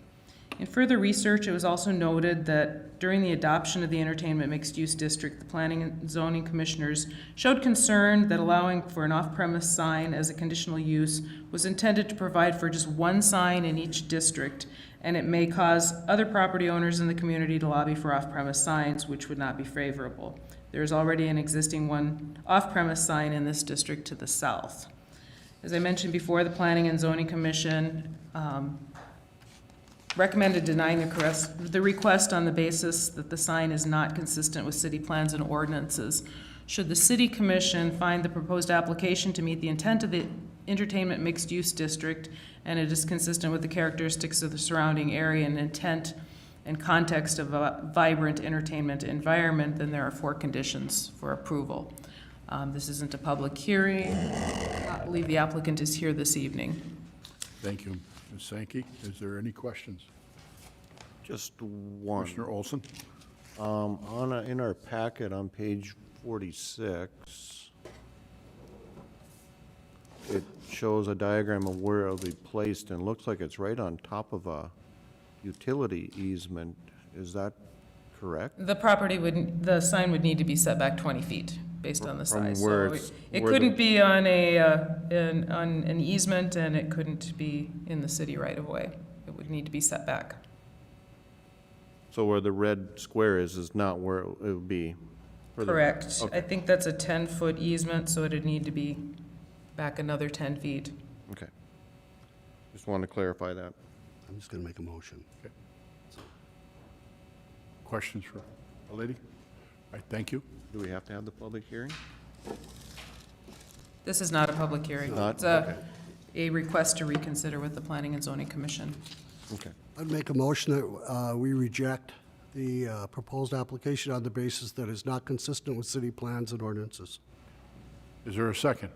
In further research, it was also noted that during the adoption of the Entertainment Mixed-Use District, the Planning and Zoning Commissioners showed concern that allowing for an off-premise sign as a conditional use was intended to provide for just one sign in each district, and it may cause other property owners in the community to lobby for off-premise signs, which would not be favorable. There is already an existing one off-premise sign in this district to the south. As I mentioned before, the Planning and Zoning Commission recommended denying the request on the basis that the sign is not consistent with city plans and ordinances. Should the City Commission find the proposed application to meet the intent of the Entertainment Mixed-Use District and it is consistent with the characteristics of the surrounding area and intent and context of a vibrant entertainment environment, then there are 4 conditions for approval. This isn't a public hearing. I believe the applicant is here this evening. Thank you. Ms. Sankey, is there any questions? Just one. Commissioner Olson? In our packet on page 46, it shows a diagram of where it'll be placed and looks like it's right on top of a utility easement. Is that correct? The sign would need to be set back 20 feet based on the size. So it couldn't be on an easement and it couldn't be in the city right of way. It would need to be set back. So where the red square is not where it would be? Correct. Okay. I think that's a 10-foot easement, so it'd need to be back another 10 feet. Okay. Just wanted to clarify that. I'm just going to make a motion. Okay. Questions for the lady? All right, thank you. Do we have to have the public hearing? This is not a public hearing. Not? It's Okay. a request to reconsider with the Planning and Zoning Commission. Okay. I'd make a motion that we reject the proposed application on the basis that is not consistent with city plans and ordinances. Is there a second?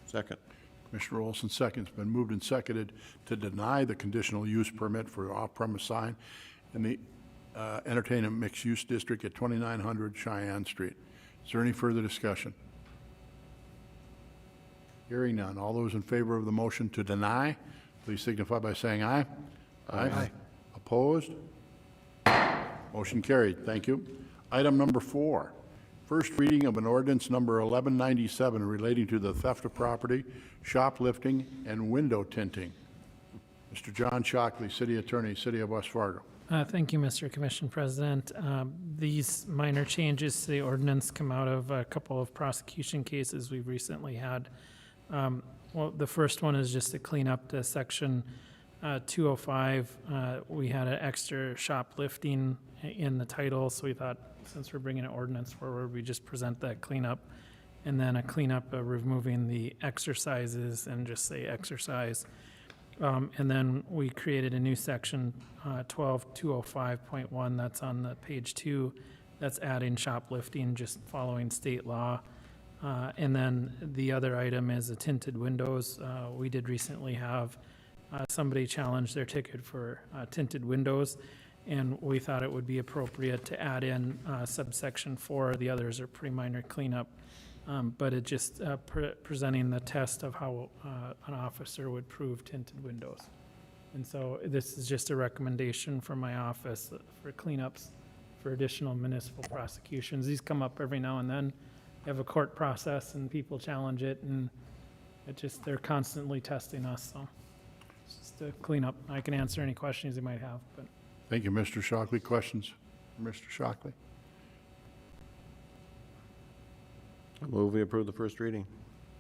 Second. Commissioner Olson seconds. Been moved and seconded to deny the conditional use permit for off-premise sign in the entertainment mixed-use district at 2900 Cheyenne Street. Is there any further discussion? Hearing none. All those in favor of the motion to deny, please signify by saying aye. Aye. Opposed? Motion carried. Thank you. Item number 4, first reading of an ordinance number 1197 relating to the theft of property, shoplifting, and window tinting. Mr. John Shockley, City Attorney, City of West Fargo. Thank you, Mr. Commission President. These minor changes to the ordinance come out of a couple of prosecution cases we've recently had. Well, the first one is just to clean up the section 205. We had an extra shoplifting in the title, so we thought since we're bringing an ordinance forward, we just present that cleanup, and then a cleanup of removing the exercises and just say exercise. And then we created a new section 12205.1 that's on the page 2 that's adding shoplifting, just following state law. And then the other item is the tinted windows. We did recently have somebody challenge their ticket for tinted windows, and we thought it would be appropriate to add in subsection 4. The others are pretty minor cleanup, but it just presenting the test of how an officer would prove tinted windows. And so this is just a recommendation from my office for cleanups for additional municipal prosecutions. These come up every now and then. You have a court process and people challenge it, and they're constantly testing us, so it's just a cleanup. I can answer any questions you might have, but. Thank you, Mr. Shockley. Questions for Mr. Shockley? I move we approve the first reading.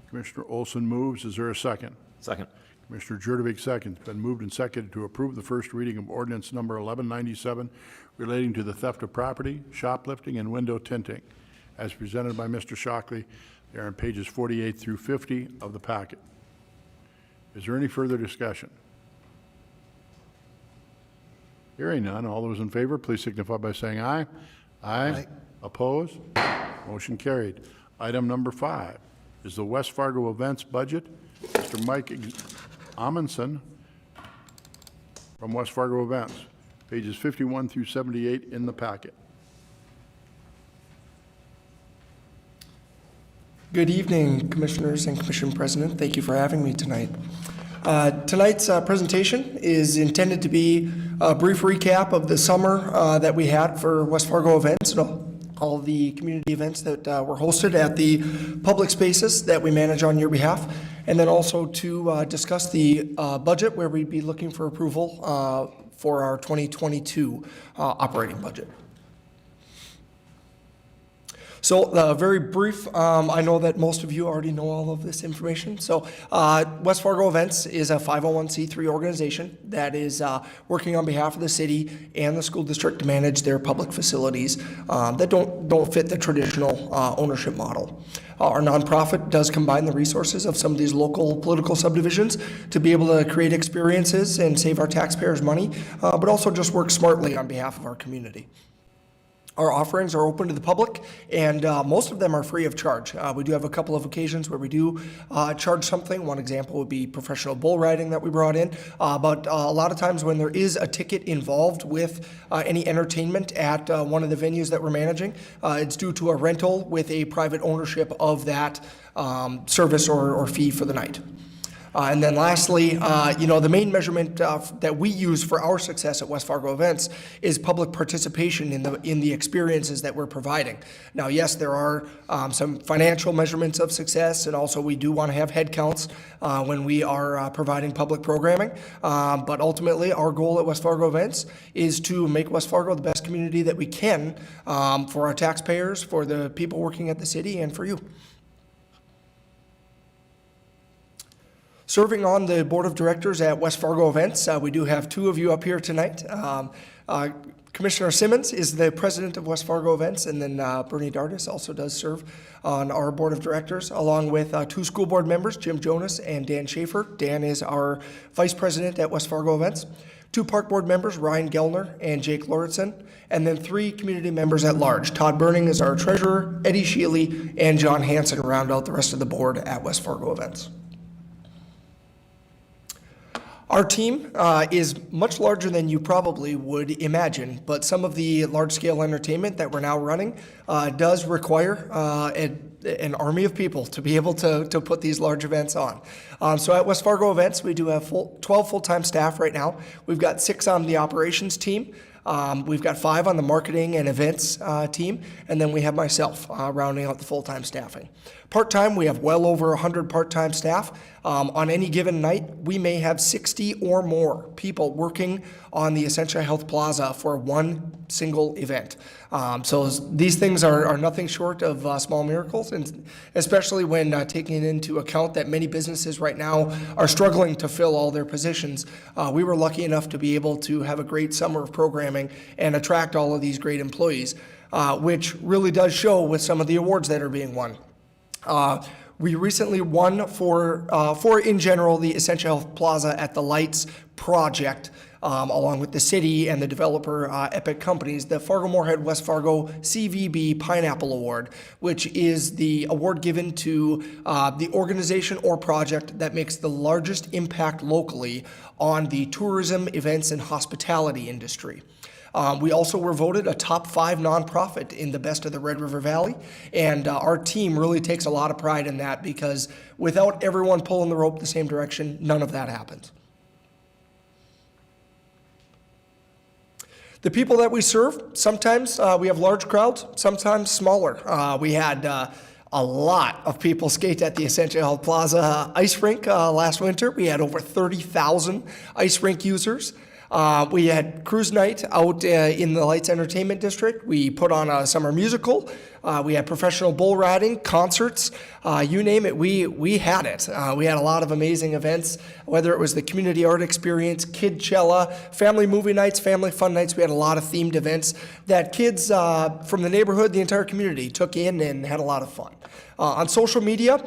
Commissioner Olson moves. Is there a second? Second. Commissioner Jurdovic seconds. Been moved and seconded to approve the first reading of ordinance number 1197 relating to the theft of property, shoplifting, and window tinting. As presented by Mr. Shockley, they are on pages 48 through 50 of the packet. Is there any further discussion? Hearing none, all those in favor, please signify by saying aye. Aye. Opposed? Motion carried. Item number 5 is the West Fargo events budget. Mr. Mike Amundson from West Fargo Events, pages 51 through 78 in the packet. Good evening, Commissioners and Commission President. Thank you for having me tonight. Tonight's presentation is intended to be a brief recap of the summer that we had for West Fargo events and all the community events that were hosted at the public spaces that we manage on your behalf, and then also to discuss the budget where we'd be looking for approval for our 2022 operating budget. So very brief, I know that most of you already know all of this information. So West Fargo Events is a 501c3 organization that is working on behalf of the city and the school district to manage their public facilities that don't fit the traditional ownership model. Our nonprofit does combine the resources of some of these local political subdivisions to be able to create experiences and save our taxpayers money, but also just work smartly on behalf of our community. Our offerings are open to the public, and most of them are free of charge. We do have a couple of occasions where we do charge something. One example would be professional bull riding that we brought in, but a lot of times when there is a ticket involved with any entertainment at one of the venues that we're managing, it's due to a rental with a private ownership of that service or fee for the night. And then lastly, the main measurement that we use for our success at West Fargo Events is public participation in the experiences that we're providing. Now, yes, there are some financial measurements of success, and also we do want to have head counts when we are providing public programming. But ultimately, our goal at West Fargo Events is to make West Fargo the best community that we can for our taxpayers, for the people working at the city, and for you. Serving on the board of directors at West Fargo Events, we do have two of you up here tonight. Commissioner Simmons is the president of West Fargo Events, and then Bernie Dardis also does serve on our board of directors, along with two school board members, Jim Jonas and Dan Schaefer. Dan is our vice president at West Fargo Events. Two park board members, Ryan Gellner and Jake Lauritsen, and then three community members at large. Todd Burning is our treasurer, Eddie Shealy, and John Hansen round out the rest of the board at West Fargo Events. Our team is much larger than you probably would imagine, but some of the large-scale entertainment that we're now running does require an army of people to be able to put these large events on. So at West Fargo Events, we do have 12 full-time staff right now. We've got 6 on the operations team. We've got 5 on the marketing and events team, and then we have myself rounding out the full-time staffing. Part-time, we have well over 100 part-time staff. On any given night, we may have 60 or more people working on the Essentia Health Plaza for one single event. So these things are nothing short of small miracles, and especially when taking into account that many businesses right now are struggling to fill all their positions. We were lucky enough to be able to have a great summer of programming and attract all of these great employees, which really does show with some of the awards that are being won. We recently won for in general, the Essentia Health Plaza at the Lights project, along with the city and the developer Epic Companies, the Fargo-Moorhead West Fargo CVB Pineapple Award, which is the award given to the organization or project that makes the largest impact locally on the tourism, events, and hospitality industry. We also were voted a top 5 nonprofit in the Best of the Red River Valley, and our team really takes a lot of pride in that, because without everyone pulling the rope the same direction, none of that happens. The people that we serve, sometimes we have large crowds, sometimes smaller. We had a lot of people skate at the Essentia Health Plaza ice rink last winter. We had over 30,000 ice rink users. We had cruise night out in the Lights Entertainment District. We put on a summer musical. We had professional bull riding, concerts, you name it, we had it. We had a lot of amazing events, whether it was the community art experience, Kidchella, family movie nights, family fun nights. We had a lot of themed events that kids from the neighborhood, the entire community took in and had a lot of fun. On social media,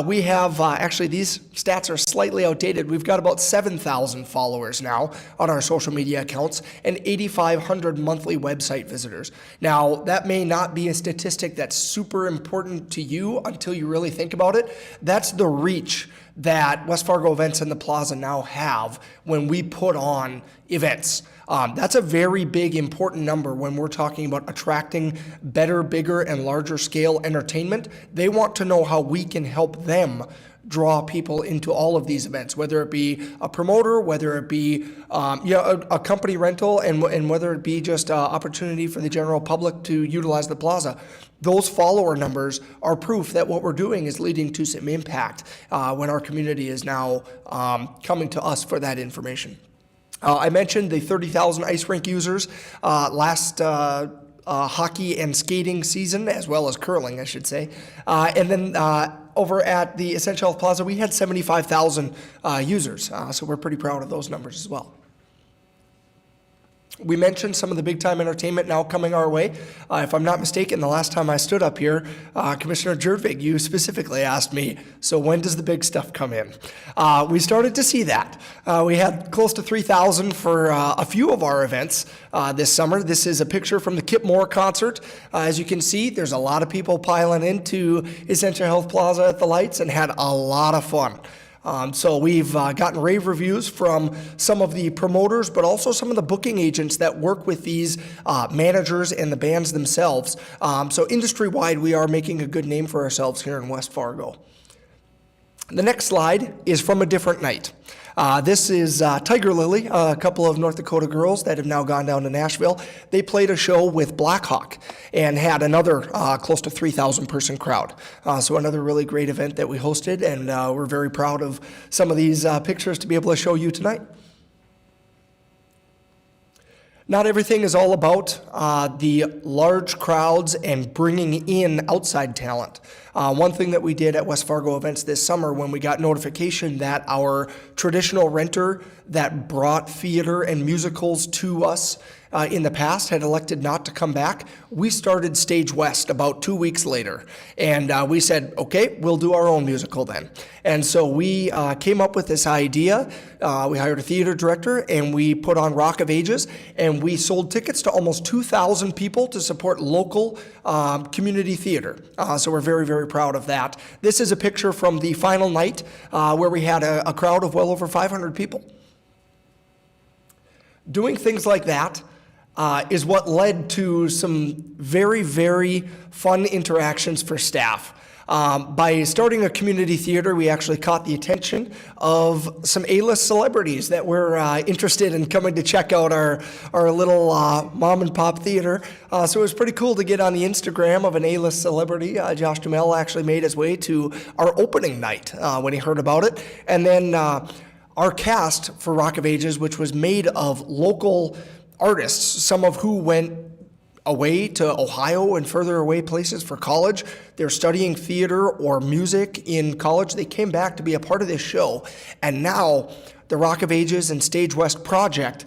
we have, actually these stats are slightly outdated. We've got about 7,000 followers now on our social media accounts and 8,500 monthly website visitors. Now, that may not be a statistic that's super important to you until you really think about it. That's the reach that West Fargo Events and the Plaza now have when we put on events. That's a very big, important number when we're talking about attracting better, bigger, and larger scale entertainment. They want to know how we can help them draw people into all of these events, whether it be a promoter, whether it be a company rental, and whether it be just an opportunity for the general public to utilize the plaza. Those follower numbers are proof that what we're doing is leading to some impact when our community is now coming to us for that information. I mentioned the 30,000 ice rink users last hockey and skating season, as well as curling, I should say. And then over at the Essentia Health Plaza, we had 75,000 users, so we're pretty proud of those numbers as well. We mentioned some of the big-time entertainment now coming our way. If I'm not mistaken, the last time I stood up here, Commissioner Jerdvig, you specifically asked me, so when does the big stuff come in? We started to see that. We had close to 3,000 for a few of our events this summer. This is a picture from the Kip Moore concert. As you can see, there's a lot of people piling into Essentia Health Plaza at the Lights and had a lot of fun. So we've gotten rave reviews from some of the promoters, but also some of the booking agents that work with these managers and the bands themselves. So industry-wide, we are making a good name for ourselves here in West Fargo. The next slide is from a different night. This is Tiger Lily, a couple of North Dakota girls that have now gone down to Nashville. They played a show with Blackhawk and had another close to 3,000 person crowd. So another really great event that we hosted, and we're very proud of some of these pictures to be able to show you tonight. Not everything is all about the large crowds and bringing in outside talent. One thing that we did at West Fargo Events this summer when we got notification that our traditional renter that brought theater and musicals to us in the past had elected not to come back, we started Stage West about 2 weeks later. And we said, okay, we'll do our own musical then. And so we came up with this idea. We hired a theater director and we put on Rock of Ages, and we sold tickets to almost 2,000 people to support local community theater. So we're very, very proud of that. This is a picture from the final night where we had a crowd of well over 500 people. Doing things like that is what led to some very, very fun interactions for staff. By starting a community theater, we actually caught the attention of some A-list celebrities that were interested in coming to check out our little mom and pop theater. So it was pretty cool to get on the Instagram of an A-list celebrity. Josh Duhamel actually made his way to our opening night when he heard about it. And then our cast for Rock of Ages, which was made of local artists, some of who went away to Ohio and further away places for college. They're studying theater or music in college. They came back to be a part of this show. And now the Rock of Ages and Stage West project,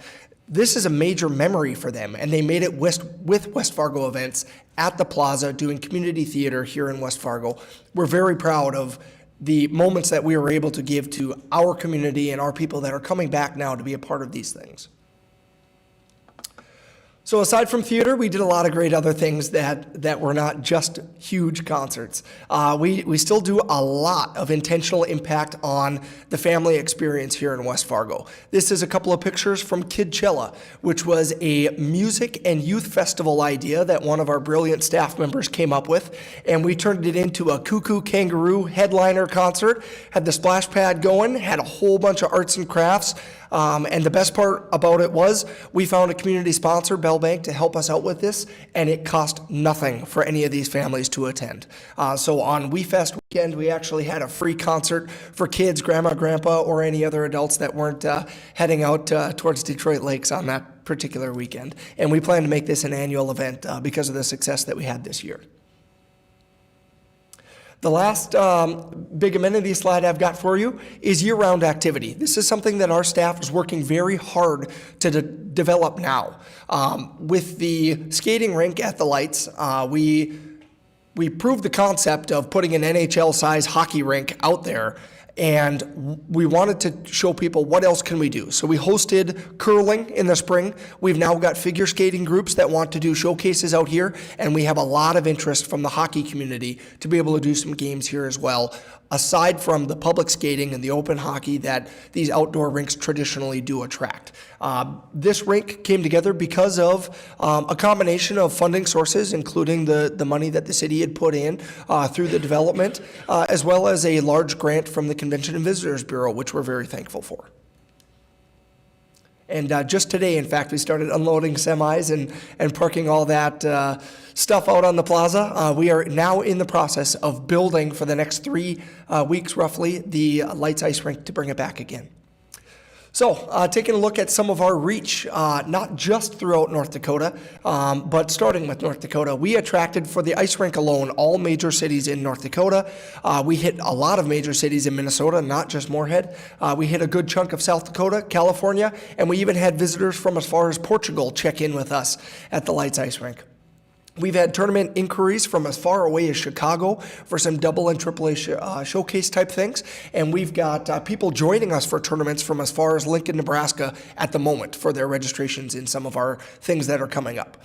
this is a major memory for them. And they made it with West Fargo Events at the Plaza doing community theater here in West Fargo. We're very proud of the moments that we were able to give to our community and our people that are coming back now to be a part of these things. So aside from theater, we did a lot of great other things that were not just huge concerts. We still do a lot of intentional impact on the family experience here in West Fargo. This is a couple of pictures from Kidchilla, which was a music and youth festival idea that one of our brilliant staff members came up with, and we turned it into a Cuckoo Kangaroo headliner concert, had the splash pad going, had a whole bunch of arts and crafts. And the best part about it was we found a community sponsor, Bell Bank, to help us out with this, and it cost nothing for any of these families to attend. So on WeFest weekend, we actually had a free concert for kids, grandma, grandpa, or any other adults that weren't heading out towards Detroit Lakes on that particular weekend. And we plan to make this an annual event because of the success that we had this year. The last big amenity slide I've got for you is year-round activity. This is something that our staff is working very hard to develop now. With the skating rink at the Lights, we proved the concept of putting an NHL-size hockey rink out there, and we wanted to show people what else can we do. So we hosted curling in the spring. We've now got figure skating groups that want to do showcases out here, and we have a lot of interest from the hockey community to be able to do some games here as well, aside from the public skating and the open hockey that these outdoor rinks traditionally do attract. This rink came together because of a combination of funding sources, including the money that the city had put in through the development, as well as a large grant from the Convention and Visitors Bureau, which we're very thankful for. And just today, in fact, we started unloading semis and parking all that stuff out on the plaza. We are now in the process of building for the next 3 weeks, roughly, the Lights Ice Rink to bring it back again. So, taking a look at some of our reach, not just throughout North Dakota, but starting with North Dakota, we attracted for the ice rink alone all major cities in North Dakota. We hit a lot of major cities in Minnesota, not just Moorhead. We hit a good chunk of South Dakota, California, and we even had visitors from as far as Portugal check in with us at the Lights Ice Rink. We've had tournament inquiries from as far away as Chicago for some double and triple A showcase type things. And we've got people joining us for tournaments from as far as Lincoln, Nebraska at the moment for their registrations in some of our things that are coming up.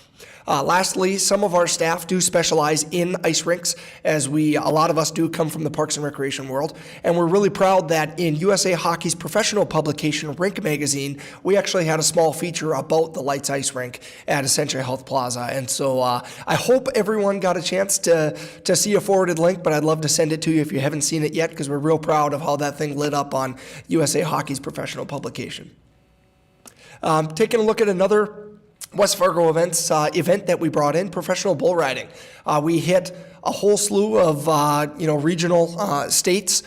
Lastly, some of our staff do specialize in ice rinks, as a lot of us do come from the Parks and Recreation world. And we're really proud that in USA Hockey's professional publication, Rink Magazine, we actually had a small feature about the Lights Ice Rink at Essentia Health Plaza. And so I hope everyone got a chance to see a forwarded link, but I'd love to send it to you if you haven't seen it yet, because we're real proud of how that thing lit up on USA Hockey's professional publication. Taking a look at another West Fargo event that we brought in, professional bull riding. We hit a whole slew of regional states,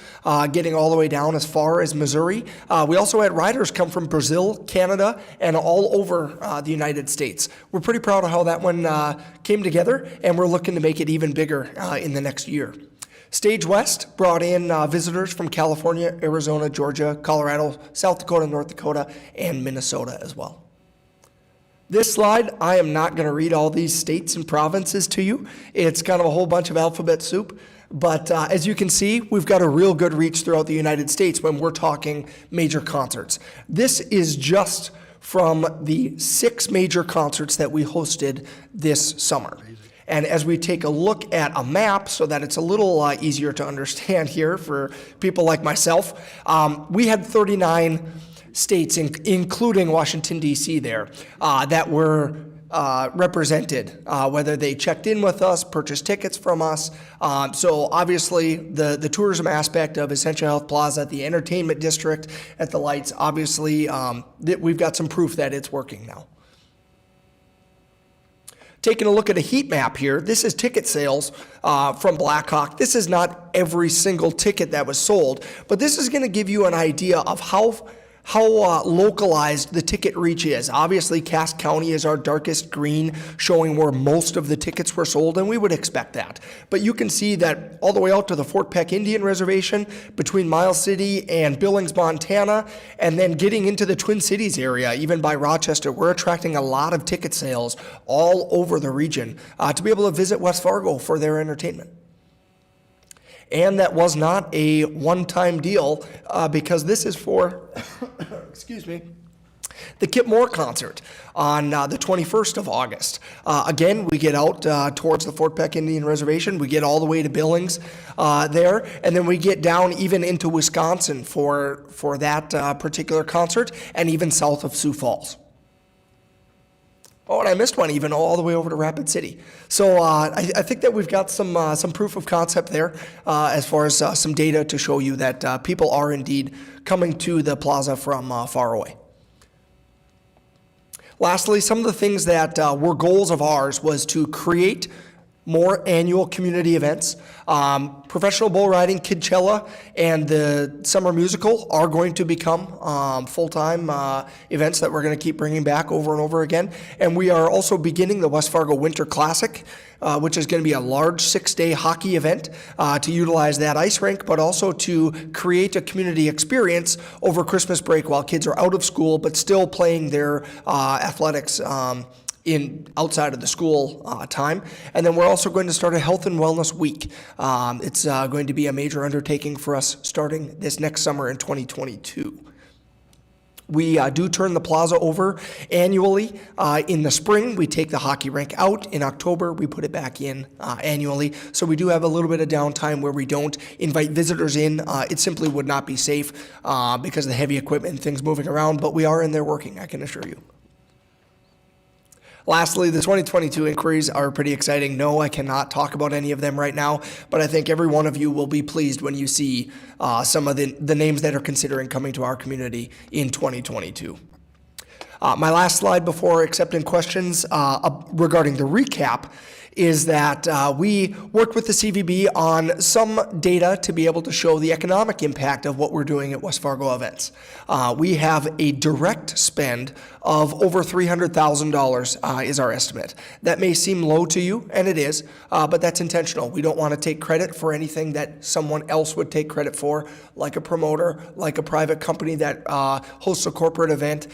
getting all the way down as far as Missouri. We also had riders come from Brazil, Canada, and all over the United States. We're pretty proud of how that one came together, and we're looking to make it even bigger in the next year. Stage West brought in visitors from California, Arizona, Georgia, Colorado, South Dakota, North Dakota, and Minnesota as well. This slide, I am not going to read all these states and provinces to you. It's kind of a whole bunch of alphabet soup. But as you can see, we've got a real good reach throughout the United States when we're talking major concerts. This is just from the 6 major concerts that we hosted this summer. And as we take a look at a map so that it's a little easier to understand here for people like myself, we had 39 states, including Washington D.C. there, that were represented, whether they checked in with us, purchased tickets from us. So obviously the tourism aspect of Essentia Health Plaza, the entertainment district at the lights, obviously we've got some proof that it's working now. Taking a look at a heat map here, this is ticket sales from Blackhawk. This is not every single ticket that was sold, but this is going to give you an idea of how localized the ticket reach is. Obviously, Cass County is our darkest green, showing where most of the tickets were sold, and we would expect that. But you can see that all the way out to the Fort Peck Indian Reservation, between Miles City and Billings, Montana, and then getting into the Twin Cities area, even by Rochester, we're attracting a lot of ticket sales all over the region to be able to visit West Fargo for their entertainment. And that was not a one-time deal because this is for, excuse me, the Kip Moore concert on the 21st of August. Again, we get out towards the Fort Peck Indian Reservation. We get all the way to Billings there, and then we get down even into Wisconsin for that particular concert, and even south of Sioux Falls. Oh, and I missed one, even all the way over to Rapid City. So I think that we've got some proof of concept there as far as some data to show you that people are indeed coming to the plaza from far away. Lastly, some of the things that were goals of ours was to create more annual community events. Professional bull riding, Kidchella, and the summer musical are going to become full-time events that we're going to keep bringing back over and over again. And we are also beginning the West Fargo Winter Classic, which is going to be a large 6-day hockey event to utilize that ice rink, but also to create a community experience over Christmas break while kids are out of school, but still playing their athletics in outside of the school time. And then we're also going to start a health and wellness week. It's going to be a major undertaking for us starting this next summer in 2022. We do turn the plaza over annually. In the spring, we take the hockey rink out. In October, we put it back in annually. So we do have a little bit of downtime where we don't invite visitors in. It simply would not be safe because of the heavy equipment and things moving around, but we are in there working, I can assure you. Lastly, the 2022 inquiries are pretty exciting. No, I cannot talk about any of them right now, but I think every one of you will be pleased when you see some of the names that are considering coming to our community in 2022. My last slide before accepting questions regarding the recap is that we worked with the CVB on some data to be able to show the economic impact of what we're doing at West Fargo Events. We have a direct spend of over $300,000 is our estimate. That may seem low to you, and it is, but that's intentional. We don't want to take credit for anything that someone else would take credit for, like a promoter, like a private company that hosts a corporate event.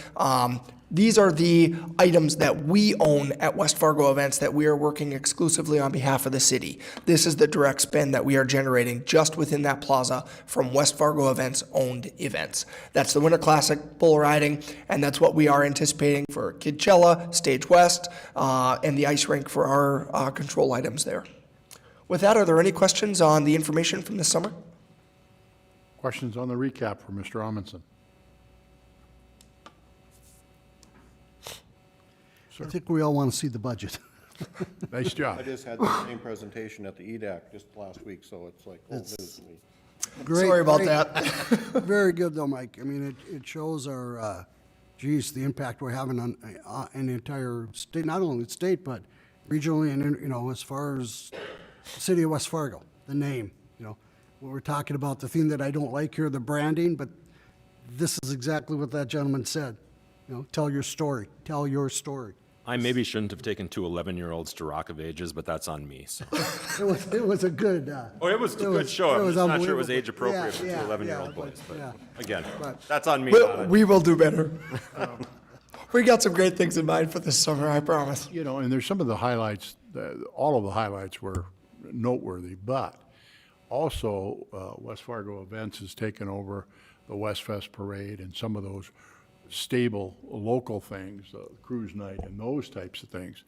These are the items that we own at West Fargo Events that we are working exclusively on behalf of the city. This is the direct spend that we are generating just within that plaza from West Fargo Events owned events. That's the Winter Classic, bull riding, and that's what we are anticipating for Kidchella, Stage West, and the ice rink for our control items there. With that, are there any questions on the information from this summer? Questions on the recap for Mr. Amundson? I think we all want to see the budget. Nice job. I just had the same presentation at the EDAC just last week, so it's like old news to me. Great, Sorry about great. that. Very good though, Mike. I mean, it shows our, the impact we're having on the entire state, not only the state, but regionally and, as far as the city of West Fargo, the name, what we're talking about, the thing that I don't like here, the branding, but this is exactly what that gentleman said. Tell your story. Tell your story. I maybe shouldn't have taken two 11-year-olds to Rock of Ages, but that's on me. So. It was a good. It was a good show. I'm just not sure it was age appropriate for two 11-year-old boys. But again, that's on me. We will do better. We got some great things in mind for this summer, I promise. And there's some of the highlights, all of the highlights were noteworthy, but also West Fargo Events has taken over the West Fest Parade and some of those stable local things, cruise night and those types of things,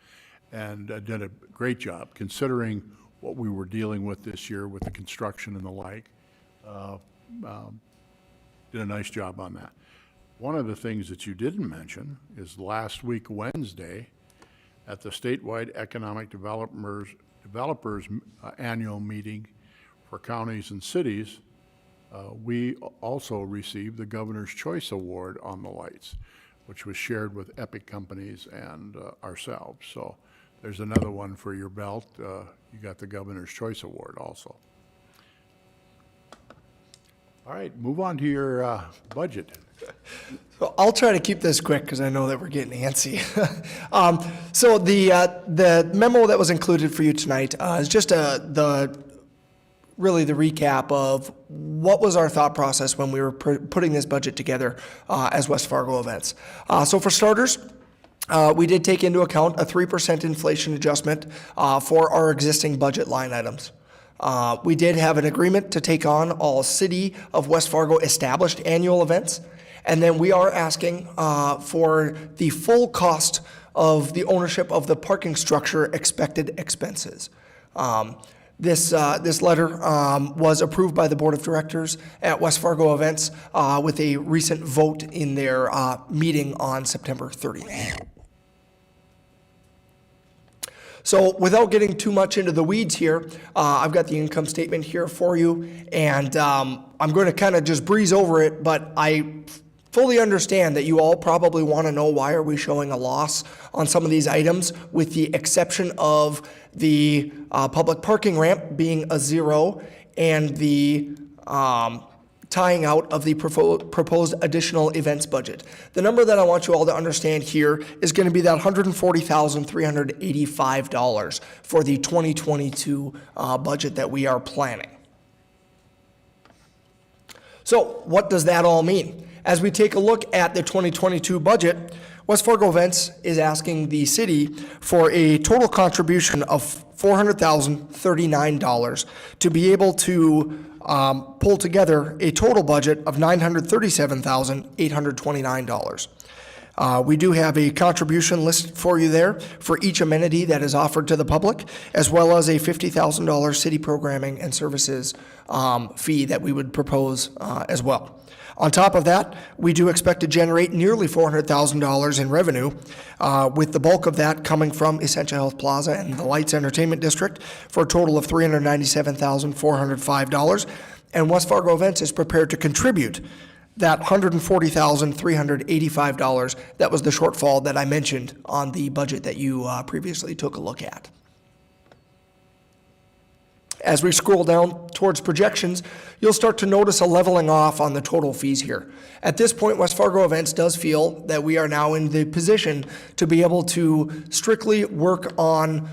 and did a great job considering what we were dealing with this year with the construction and the like. Did a nice job on that. One of the things that you didn't mention is last week, Wednesday, at the statewide economic developers annual meeting for counties and cities, we also received the Governor's Choice Award on the lights, which was shared with Epic Companies and ourselves. So there's another one for your belt. You got the Governor's Choice Award also. All right, move on to your budget. So I'll try to keep this quick because I know that we're getting antsy. So the memo that was included for you tonight is just really the recap of what was our thought process when we were putting this budget together as West Fargo Events. So for starters, we did take into account a 3% inflation adjustment for our existing budget line items. We did have an agreement to take on all City of West Fargo established annual events, and then we are asking for the full cost of the ownership of the parking structure expected expenses. This letter was approved by the Board of Directors at West Fargo Events with a recent vote in their meeting on September 30th. So without getting too much into the weeds here, I've got the income statement here for you, and I'm going to kind of just breeze over it, but I fully understand that you all probably want to know why are we showing a loss on some of these items, with the exception of the public parking ramp being a 0 and the tying out of the proposed additional events budget. The number that I want you all to understand here is going to be that $140,385 for the 2022 budget that we are planning. So what does that all mean? As we take a look at the 2022 budget, West Fargo Events is asking the city for a total contribution of $400,039 to be able to pull together a total budget of $937,829. We do have a contribution list for you there for each amenity that is offered to the public, as well as a $50,000 city programming and services fee that we would propose as well. On top of that, we do expect to generate nearly $400,000 in revenue, with the bulk of that coming from Essentia Health Plaza and the Lights Entertainment District for a total of $397,405. And West Fargo Events is prepared to contribute that $140,385. That was the shortfall that I mentioned on the budget that you previously took a look at. As we scroll down towards projections, you'll start to notice a leveling off on the total fees here. At this point, West Fargo Events does feel that we are now in the position to be able to strictly work on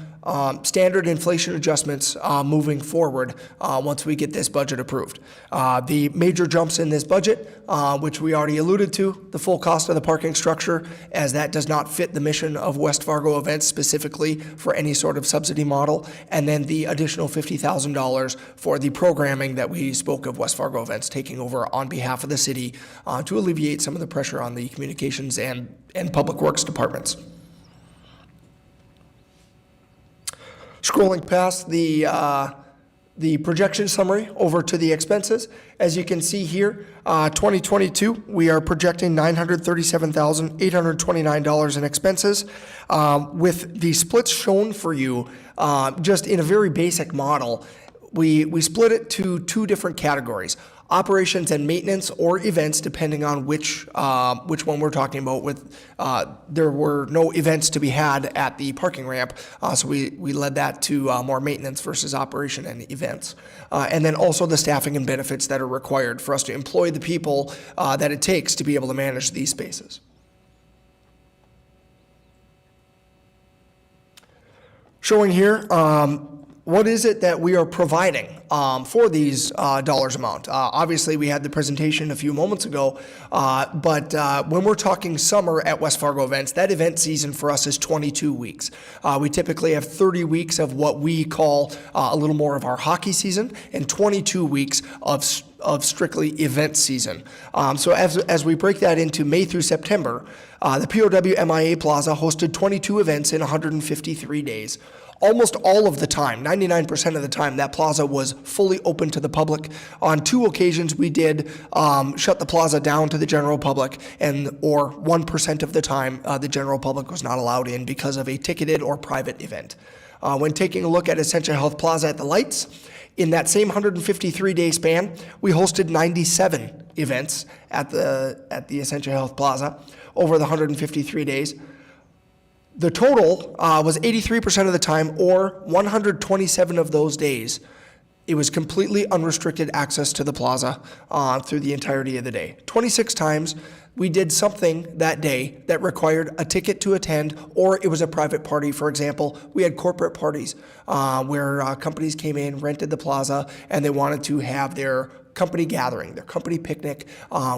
standard inflation adjustments moving forward once we get this budget approved. The major jumps in this budget, which we already alluded to, the full cost of the parking structure, as that does not fit the mission of West Fargo Events specifically for any sort of subsidy model, and then the additional $50,000 for the programming that we spoke of West Fargo Events taking over on behalf of the city to alleviate some of the pressure on the communications and public works departments. Scrolling past the projection summary over to the expenses, as you can see here, 2022, we are projecting $937,829 in expenses, with the splits shown for you just in a very basic model. We split it to two different categories: operations and maintenance, or events, depending on which one we're talking about. With there were no events to be had at the parking ramp, so we led that to more maintenance versus operation and events. And then also the staffing and benefits that are required for us to employ the people that it takes to be able to manage these spaces. Showing here, what is it that we are providing for these dollars amount? Obviously, we had the presentation a few moments ago, but when we're talking summer at West Fargo Events, that event season for us is 22 weeks. We typically have 30 weeks of what we call a little more of our hockey season, and 22 weeks of of strictly event season. So as we break that into May through September, the POW MIA Plaza hosted 22 events in 153 days. Almost all of the time, 99% of the time, that plaza was fully open to the public. On 2 occasions, we did shut the plaza down to the general public, or 1% of the time, the general public was not allowed in because of a ticketed or private event. When taking a look at Essentia Health Plaza at the lights, in that same 153-day span, we hosted 97 events at the Essentia Health Plaza over the 153 days. The total was 83% of the time, or 127 of those days, it was completely unrestricted access to the plaza through the entirety of the day. 26 times we did something that day that required a ticket to attend, or it was a private party. For example, we had corporate parties where companies came in, rented the plaza, and they wanted to have their company gathering, their company picnic.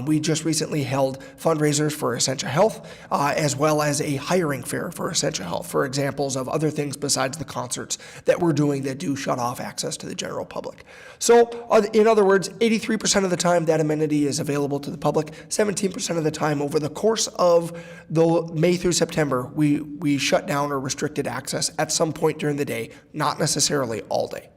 We just recently held fundraisers for Essentia Health, as well as a hiring fair for Essentia Health, for examples of other things besides the concerts that we're doing that do shut off access to the general public. So, in other words, 83% of the time that amenity is available to the public. 17% of the time over the course of the May through September, we shut down or restricted access at some point during the day, not necessarily all day.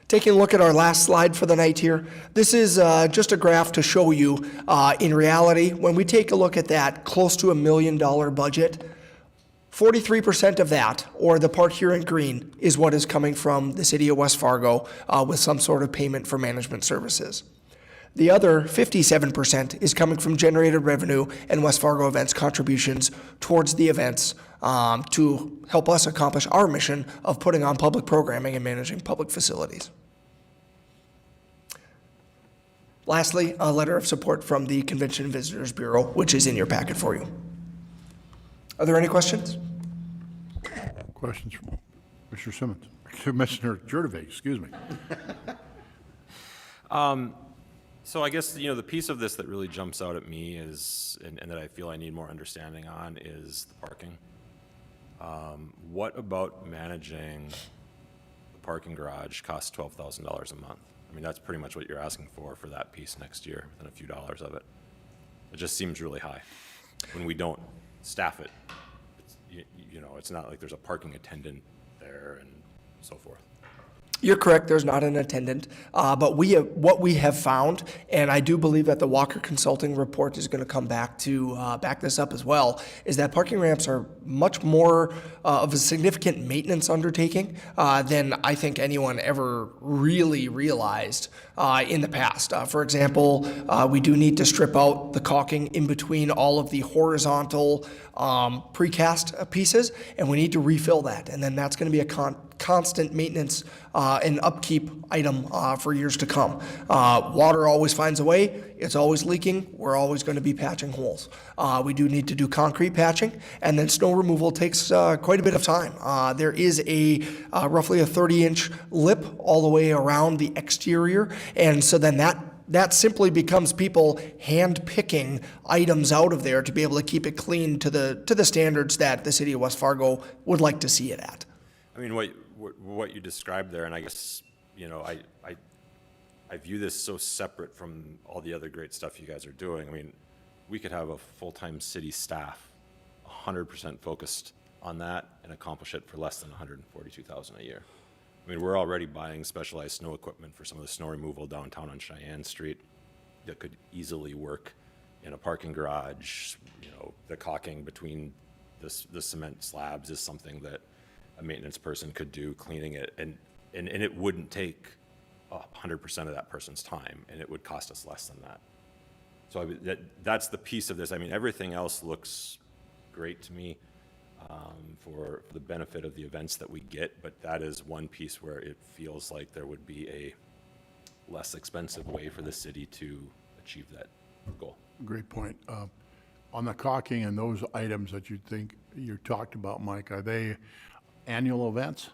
Taking a look at our last slide for the night here, this is just a graph to show you, in reality, when we take a look at that close to $1 million budget, 43% of that, or the part here in green, is what is coming from the city of West Fargo with some sort of payment for management services. The other 57% is coming from generated revenue and West Fargo Events contributions towards the events to help us accomplish our mission of putting on public programming and managing public facilities. Lastly, a letter of support from the Convention and Visitors Bureau, which is in your packet for you. Are there any questions? Questions from Commissioner Simmons? Commissioner Jurtevay, excuse me. So I guess, the piece of this that really jumps out at me is, and that I feel I need more understanding on, is the parking. What about managing the parking garage costs $12,000 a month? I mean, that's pretty much what you're asking for that piece next year, within a few dollars of it. It just seems really high when we don't staff it. It's not like there's a parking attendant there and so forth. You're correct, there's not an attendant, but what we have found, and I do believe that the Walker Consulting report is going to come back to back this up as well, is that parking ramps are much more of a significant maintenance undertaking than I think anyone ever really realized in the past. For example, we do need to strip out the caulking in between all of the horizontal precast pieces, and we need to refill that, and then that's going to be a constant maintenance and upkeep item for years to come. Water always finds a way. It's always leaking. We're always going to be patching holes. We do need to do concrete patching, and then snow removal takes quite a bit of time. There is roughly a 30-inch lip all the way around the exterior, and so then that simply becomes people hand-picking items out of there to be able to keep it clean to the standards that the city of West Fargo would like to see it at. I mean, what you described there, and I guess, I view this so separate from all the other great stuff you guys are doing. I mean, we could have a full-time city staff 100% focused on that and accomplish it for less than $142,000 a year. I mean, we're already buying specialized snow equipment for some of the snow removal downtown on Cheyenne Street that could easily work in a parking garage. The caulking between the cement slabs is something that a maintenance person could do, cleaning it, and it wouldn't take 100% of that person's time, and it would cost us less than that. So that's the piece of this. I mean, everything else looks great to me for the benefit of the events that we get, but that is one piece where it feels like there would be a less expensive way for the city to achieve that goal. Great point. On the caulking and those items that you talked about, Mike, are they annual events?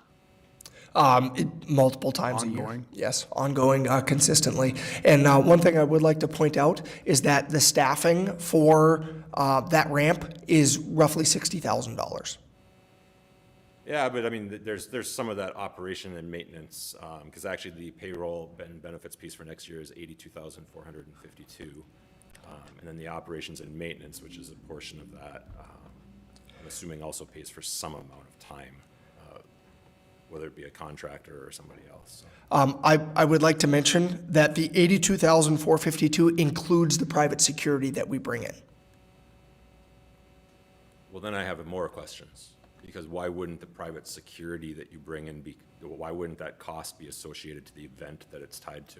Multiple times Ongoing? a year. Yes, ongoing, consistently. And one thing I would like to point out is that the staffing for that ramp is roughly $60,000. Yeah, but I mean, there's some of that operation and maintenance, because actually the payroll and benefits piece for next year is 82,452. And then the operations and maintenance, which is a portion of that, I'm assuming also pays for some amount of time, whether it be a contractor or somebody else. So. I would like to mention that the 82,452 includes the private security that we bring in. Well, then I have more questions, because why wouldn't the private security that you bring in why wouldn't that cost be associated to the event that it's tied to?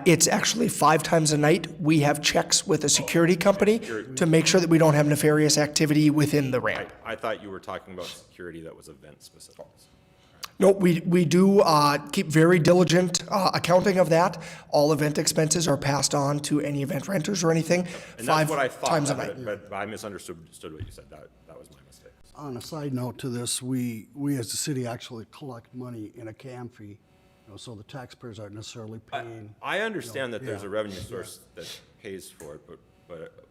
It's actually 5 times a night. We have checks with a security company to make sure that we don't have nefarious activity within the ramp. I thought you were talking about security that was event specific. No, we do keep very diligent accounting of that. All event expenses are passed on to any event renters or anything. And 5 that's what I thought, times a night. but I misunderstood what you said. That was my mistake. On a side note to this, we as the city actually collect money in a CAM fee, so the taxpayers aren't necessarily paying. I understand that there's yeah. a revenue source that pays for it, but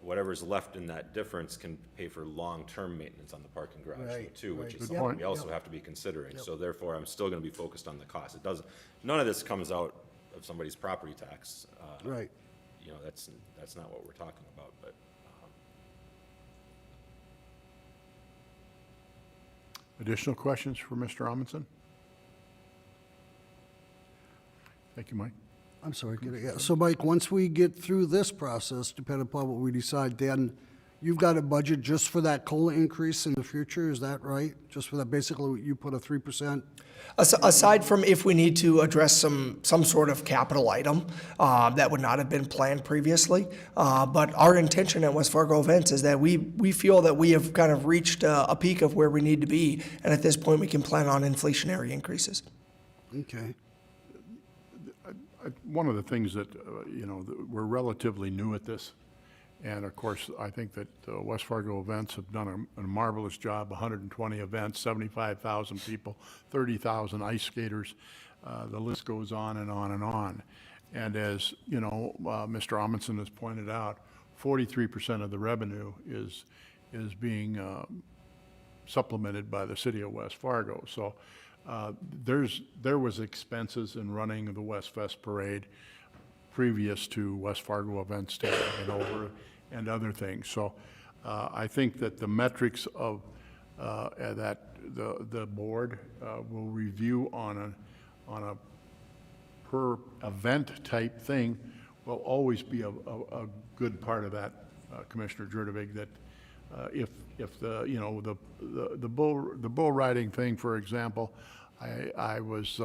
whatever's left in that difference can pay for long-term maintenance on the parking garage Right, too, which right. is Good something point. we also have to be considering. So therefore, I'm still gonna be focused on the cost. None of this comes out of somebody's property tax. Right. That's not what we're talking about, but. Additional questions for Mr. Amundson? Thank you, Mike. I'm sorry, yeah. So Mike, once we get through this process, depending upon what we decide, then you've got a budget just for that COLA increase in the future, is that right? Just for that, basically, you put a 3%? Aside from if we need to address some sort of capital item that would not have been planned previously. But our intention at West Fargo Events is that we feel that we have kind of reached a peak of where we need to be. And at this point, we can plan on inflationary increases. Okay. One of the things that, we're relatively new at this. And of course, I think that West Fargo Events have done a marvelous job, 120 events, 75,000 people, 30,000 ice skaters. The list goes on and on and on. And as, Mr. Amundson has pointed out, 43% of the revenue is being supplemented by the city of West Fargo. So there was expenses in running the West Fest Parade previous to West Fargo Events taking it over and other things. So I think that the metrics of that the board will review on a per event type thing will always be a good part of that, Commissioner Jurdevig, that if the bull riding thing, for example, I was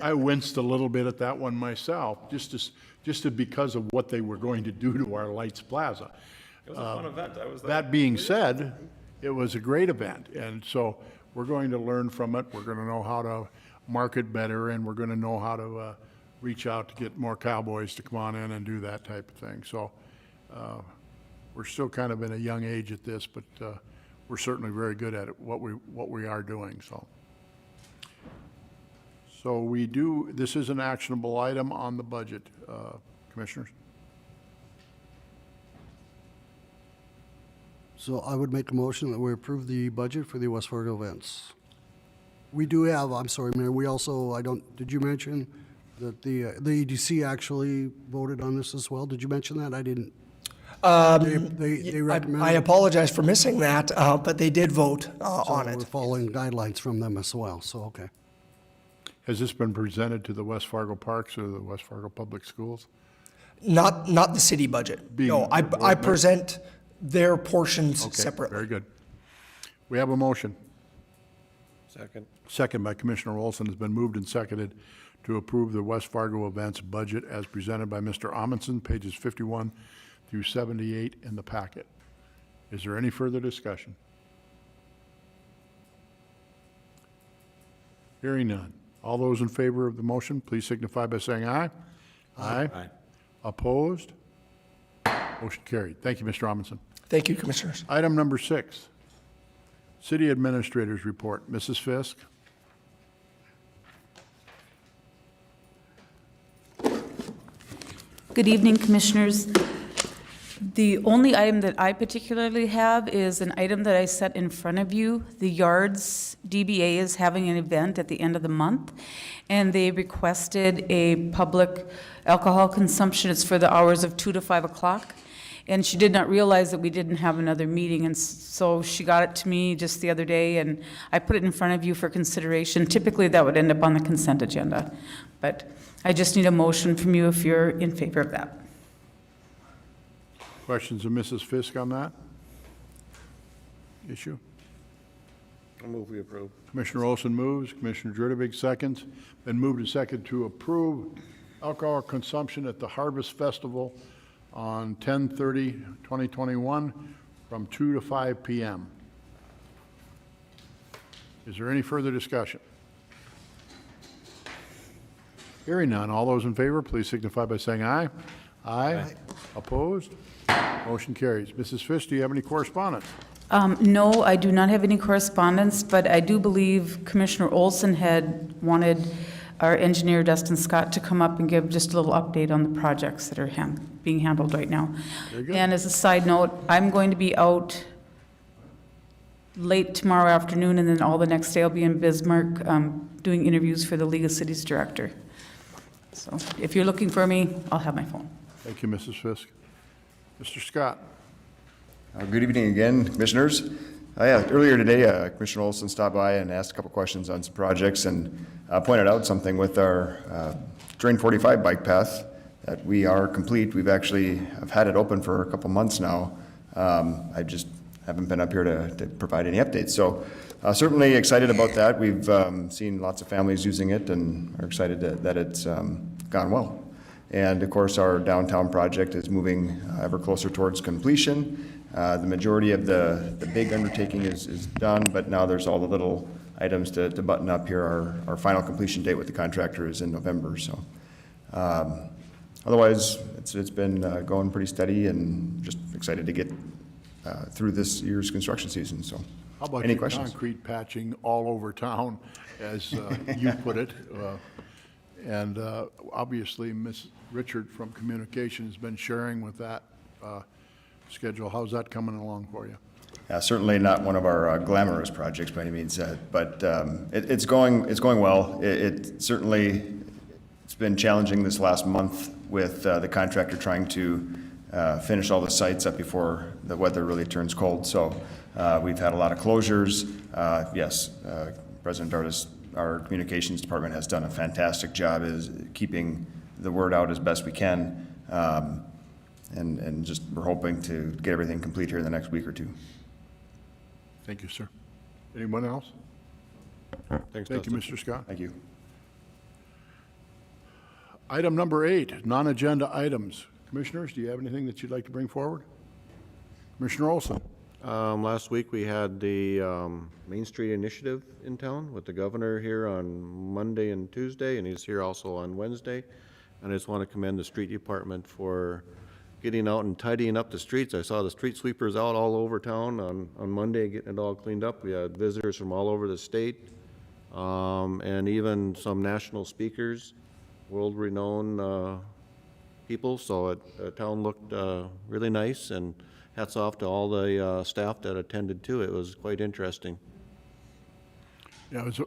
I winced a little bit at that one myself, just because of what they were going to do to our Lights Plaza. It was a fun event. I was there. That being said, it was a great event, and so we're going to learn from it. We're going to know how to market better, and we're going to know how to reach out to get more cowboys to come on in and do that type of thing. So we're still kind of in a young age at this, but we're certainly very good at it, what we are doing. So this is an actionable item on the budget, Commissioners. So I would make a motion that we approve the budget for the West Fargo Events. We do have, I'm sorry, Mayor, we also, did you mention that the EDC actually voted on this as well? Did you mention that? I didn't. They recommended. I apologize for missing that, but they did vote on So it. we're following guidelines from them as well, so okay. Has this been presented to the West Fargo Parks or the West Fargo Public Schools? Not the city budget. No, I present their portions Okay, separately. very good. We have a motion. Second. Second by Commissioner Olson has been moved and seconded to approve the West Fargo Events budget as presented by Mr. Amundson, pages 51 through 78 in the packet. Is there any further discussion? Hearing none. All those in favor of the motion, please signify by saying aye. Aye. Aye. Opposed? Motion carried. Thank you, Mr. Amundson. Thank you, Commissioners. Item number 6, City Administrator's Report. Mrs. Fisk? Good evening, Commissioners. The only item that I particularly have is an item that I set in front of you. The Yards DBA is having an event at the end of the month, and they requested a public alcohol consumption. It's for the hours of 2 to 5 o'clock. And she did not realize that we didn't have another meeting, and so she got it to me just the other day, and I put it in front of you for consideration. Typically, that would end up on the consent agenda, but I just need a motion from you if you're in favor of that. Questions of Mrs. Fisk on that issue? I move we approve. Commissioner Olson moves, Commissioner Jurdovic seconds. Been moved and seconded to approve alcohol consumption at the Harvest Festival on 10/30/2021 from 2 to 5 p.m. Is there any further discussion? Hearing none, all those in favor, please signify by saying aye. Aye. Opposed? Motion carries. Mrs. Fish, do you have any correspondence? No, I do not have any correspondence, but I do believe Commissioner Olson had wanted our engineer, Dustin Scott, to come up and give just a little update on the projects that are being handled right now. Very good. And as a side note, I'm going to be out late tomorrow afternoon, and then all the next day I'll be in Bismarck doing interviews for the League of Cities Director. So if you're looking for me, I'll have my phone. Thank you, Mrs. Fisk. Mr. Scott. Good evening again, Commissioners. Earlier today, Commissioner Olson stopped by and asked a couple questions on some projects and pointed out something with our Drain 45 bike path that we are complete. We've actually have had it open for a couple months now. I just haven't been up here to provide any updates. So certainly excited about that. We've seen lots of families using it and are excited that it's gone well. And of course, our downtown project is moving ever closer towards completion. The majority of the big undertaking is done, but now there's all the little items to button up here. Our final completion date with the contractor is in November. So otherwise, it's been going pretty steady, and just excited to get through this year's construction season. So How about any your questions? concrete patching all over town, as you put it? And obviously, Ms. Richard from Communication has been sharing with that schedule. How's that coming along for you? Certainly not one of our glamorous projects by any means, but it's going well. It certainly, it's been challenging this last month with the contractor trying to finish all the sites up before the weather really turns cold. So we've had a lot of closures. Yes, President Dartis, our communications department, has done a fantastic job is keeping the word out as best we can. And just we're hoping to get everything complete here in the next week or two. Thank you, sir. Anyone else? Thanks, Thank you, Dustin. Mr. Scott. Thank you. Item number 8, non-agenda items. Commissioners, do you have anything that you'd like to bring forward? Commissioner Olson. Last week, we had the Main Street Initiative in town with the governor here on Monday and Tuesday, and he's here also on Wednesday. And I just want to commend the street department for getting out and tidying up the streets. I saw the street sweepers out all over town on Monday, getting it all cleaned up. We had visitors from all over the state, and even some national speakers, world-renowned people. So the town looked really nice, and hats off to all the staff that attended too. It was quite interesting. Yeah, it was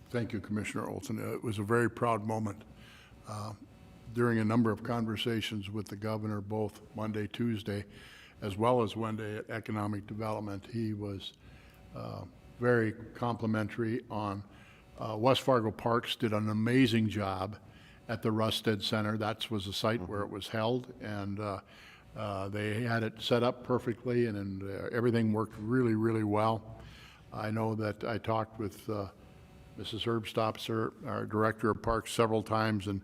thank you, Commissioner Olson. It was a very proud moment. During a number of conversations with the governor, both Monday, Tuesday, as well as Wednesday at Economic Development, he was very complimentary on West Fargo Parks did an amazing job at the Rusted Center. That was the site where it was held, and they had it set up perfectly, and everything worked really, really well. I know that I talked with Mrs. Herbstopser, our Director of Parks, several times, and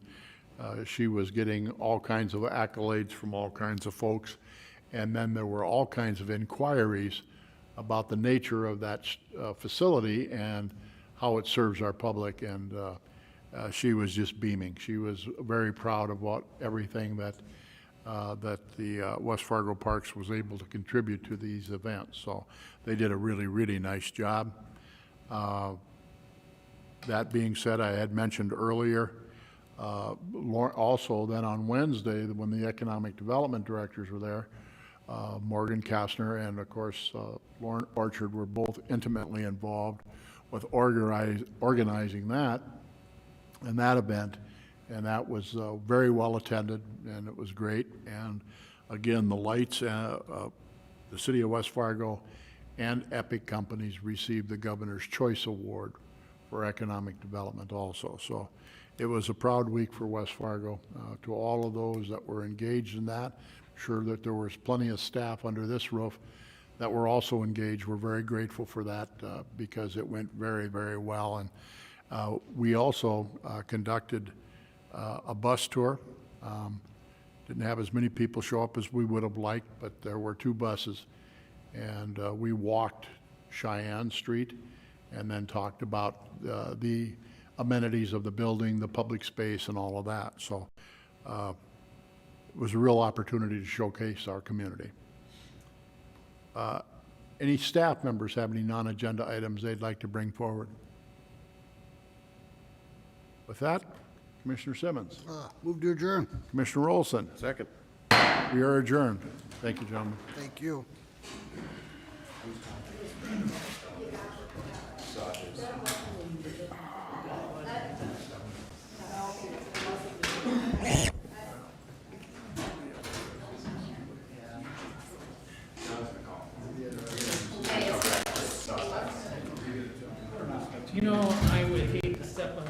she was getting all kinds of accolades from all kinds of folks. And then there were all kinds of inquiries about the nature of that facility and how it serves our public. And she was just beaming. She was very proud of everything that the West Fargo Parks was able to contribute to these events. So they did a really, really nice job. That being said, I had mentioned earlier, also then on Wednesday, when the economic development directors were there, Morgan Kastner and, of course, Lauren Orchard were both intimately involved with organizing that and that event. And that was very well attended, and it was great. And again, the lights, the City of West Fargo and Epic Companies received the Governor's Choice Award for economic development also. So it was a proud week for West Fargo. To all of those that were engaged in that, sure that there was plenty of staff under this roof that were also engaged. We're very grateful for that because it went very, very well. And we also conducted a bus tour. Didn't have as many people show up as we would have liked, but there were 2 buses. And we walked Cheyenne Street and then talked about the amenities of the building, the public space, and all of that. So it was a real opportunity to showcase our community. Any staff members have any non-agenda items they'd like to bring forward? With that, Commissioner Simmons. Move to adjourn. Commissioner Olson. Second. We are adjourned. Thank you, gentlemen. Thank you. You know, I would hate to step on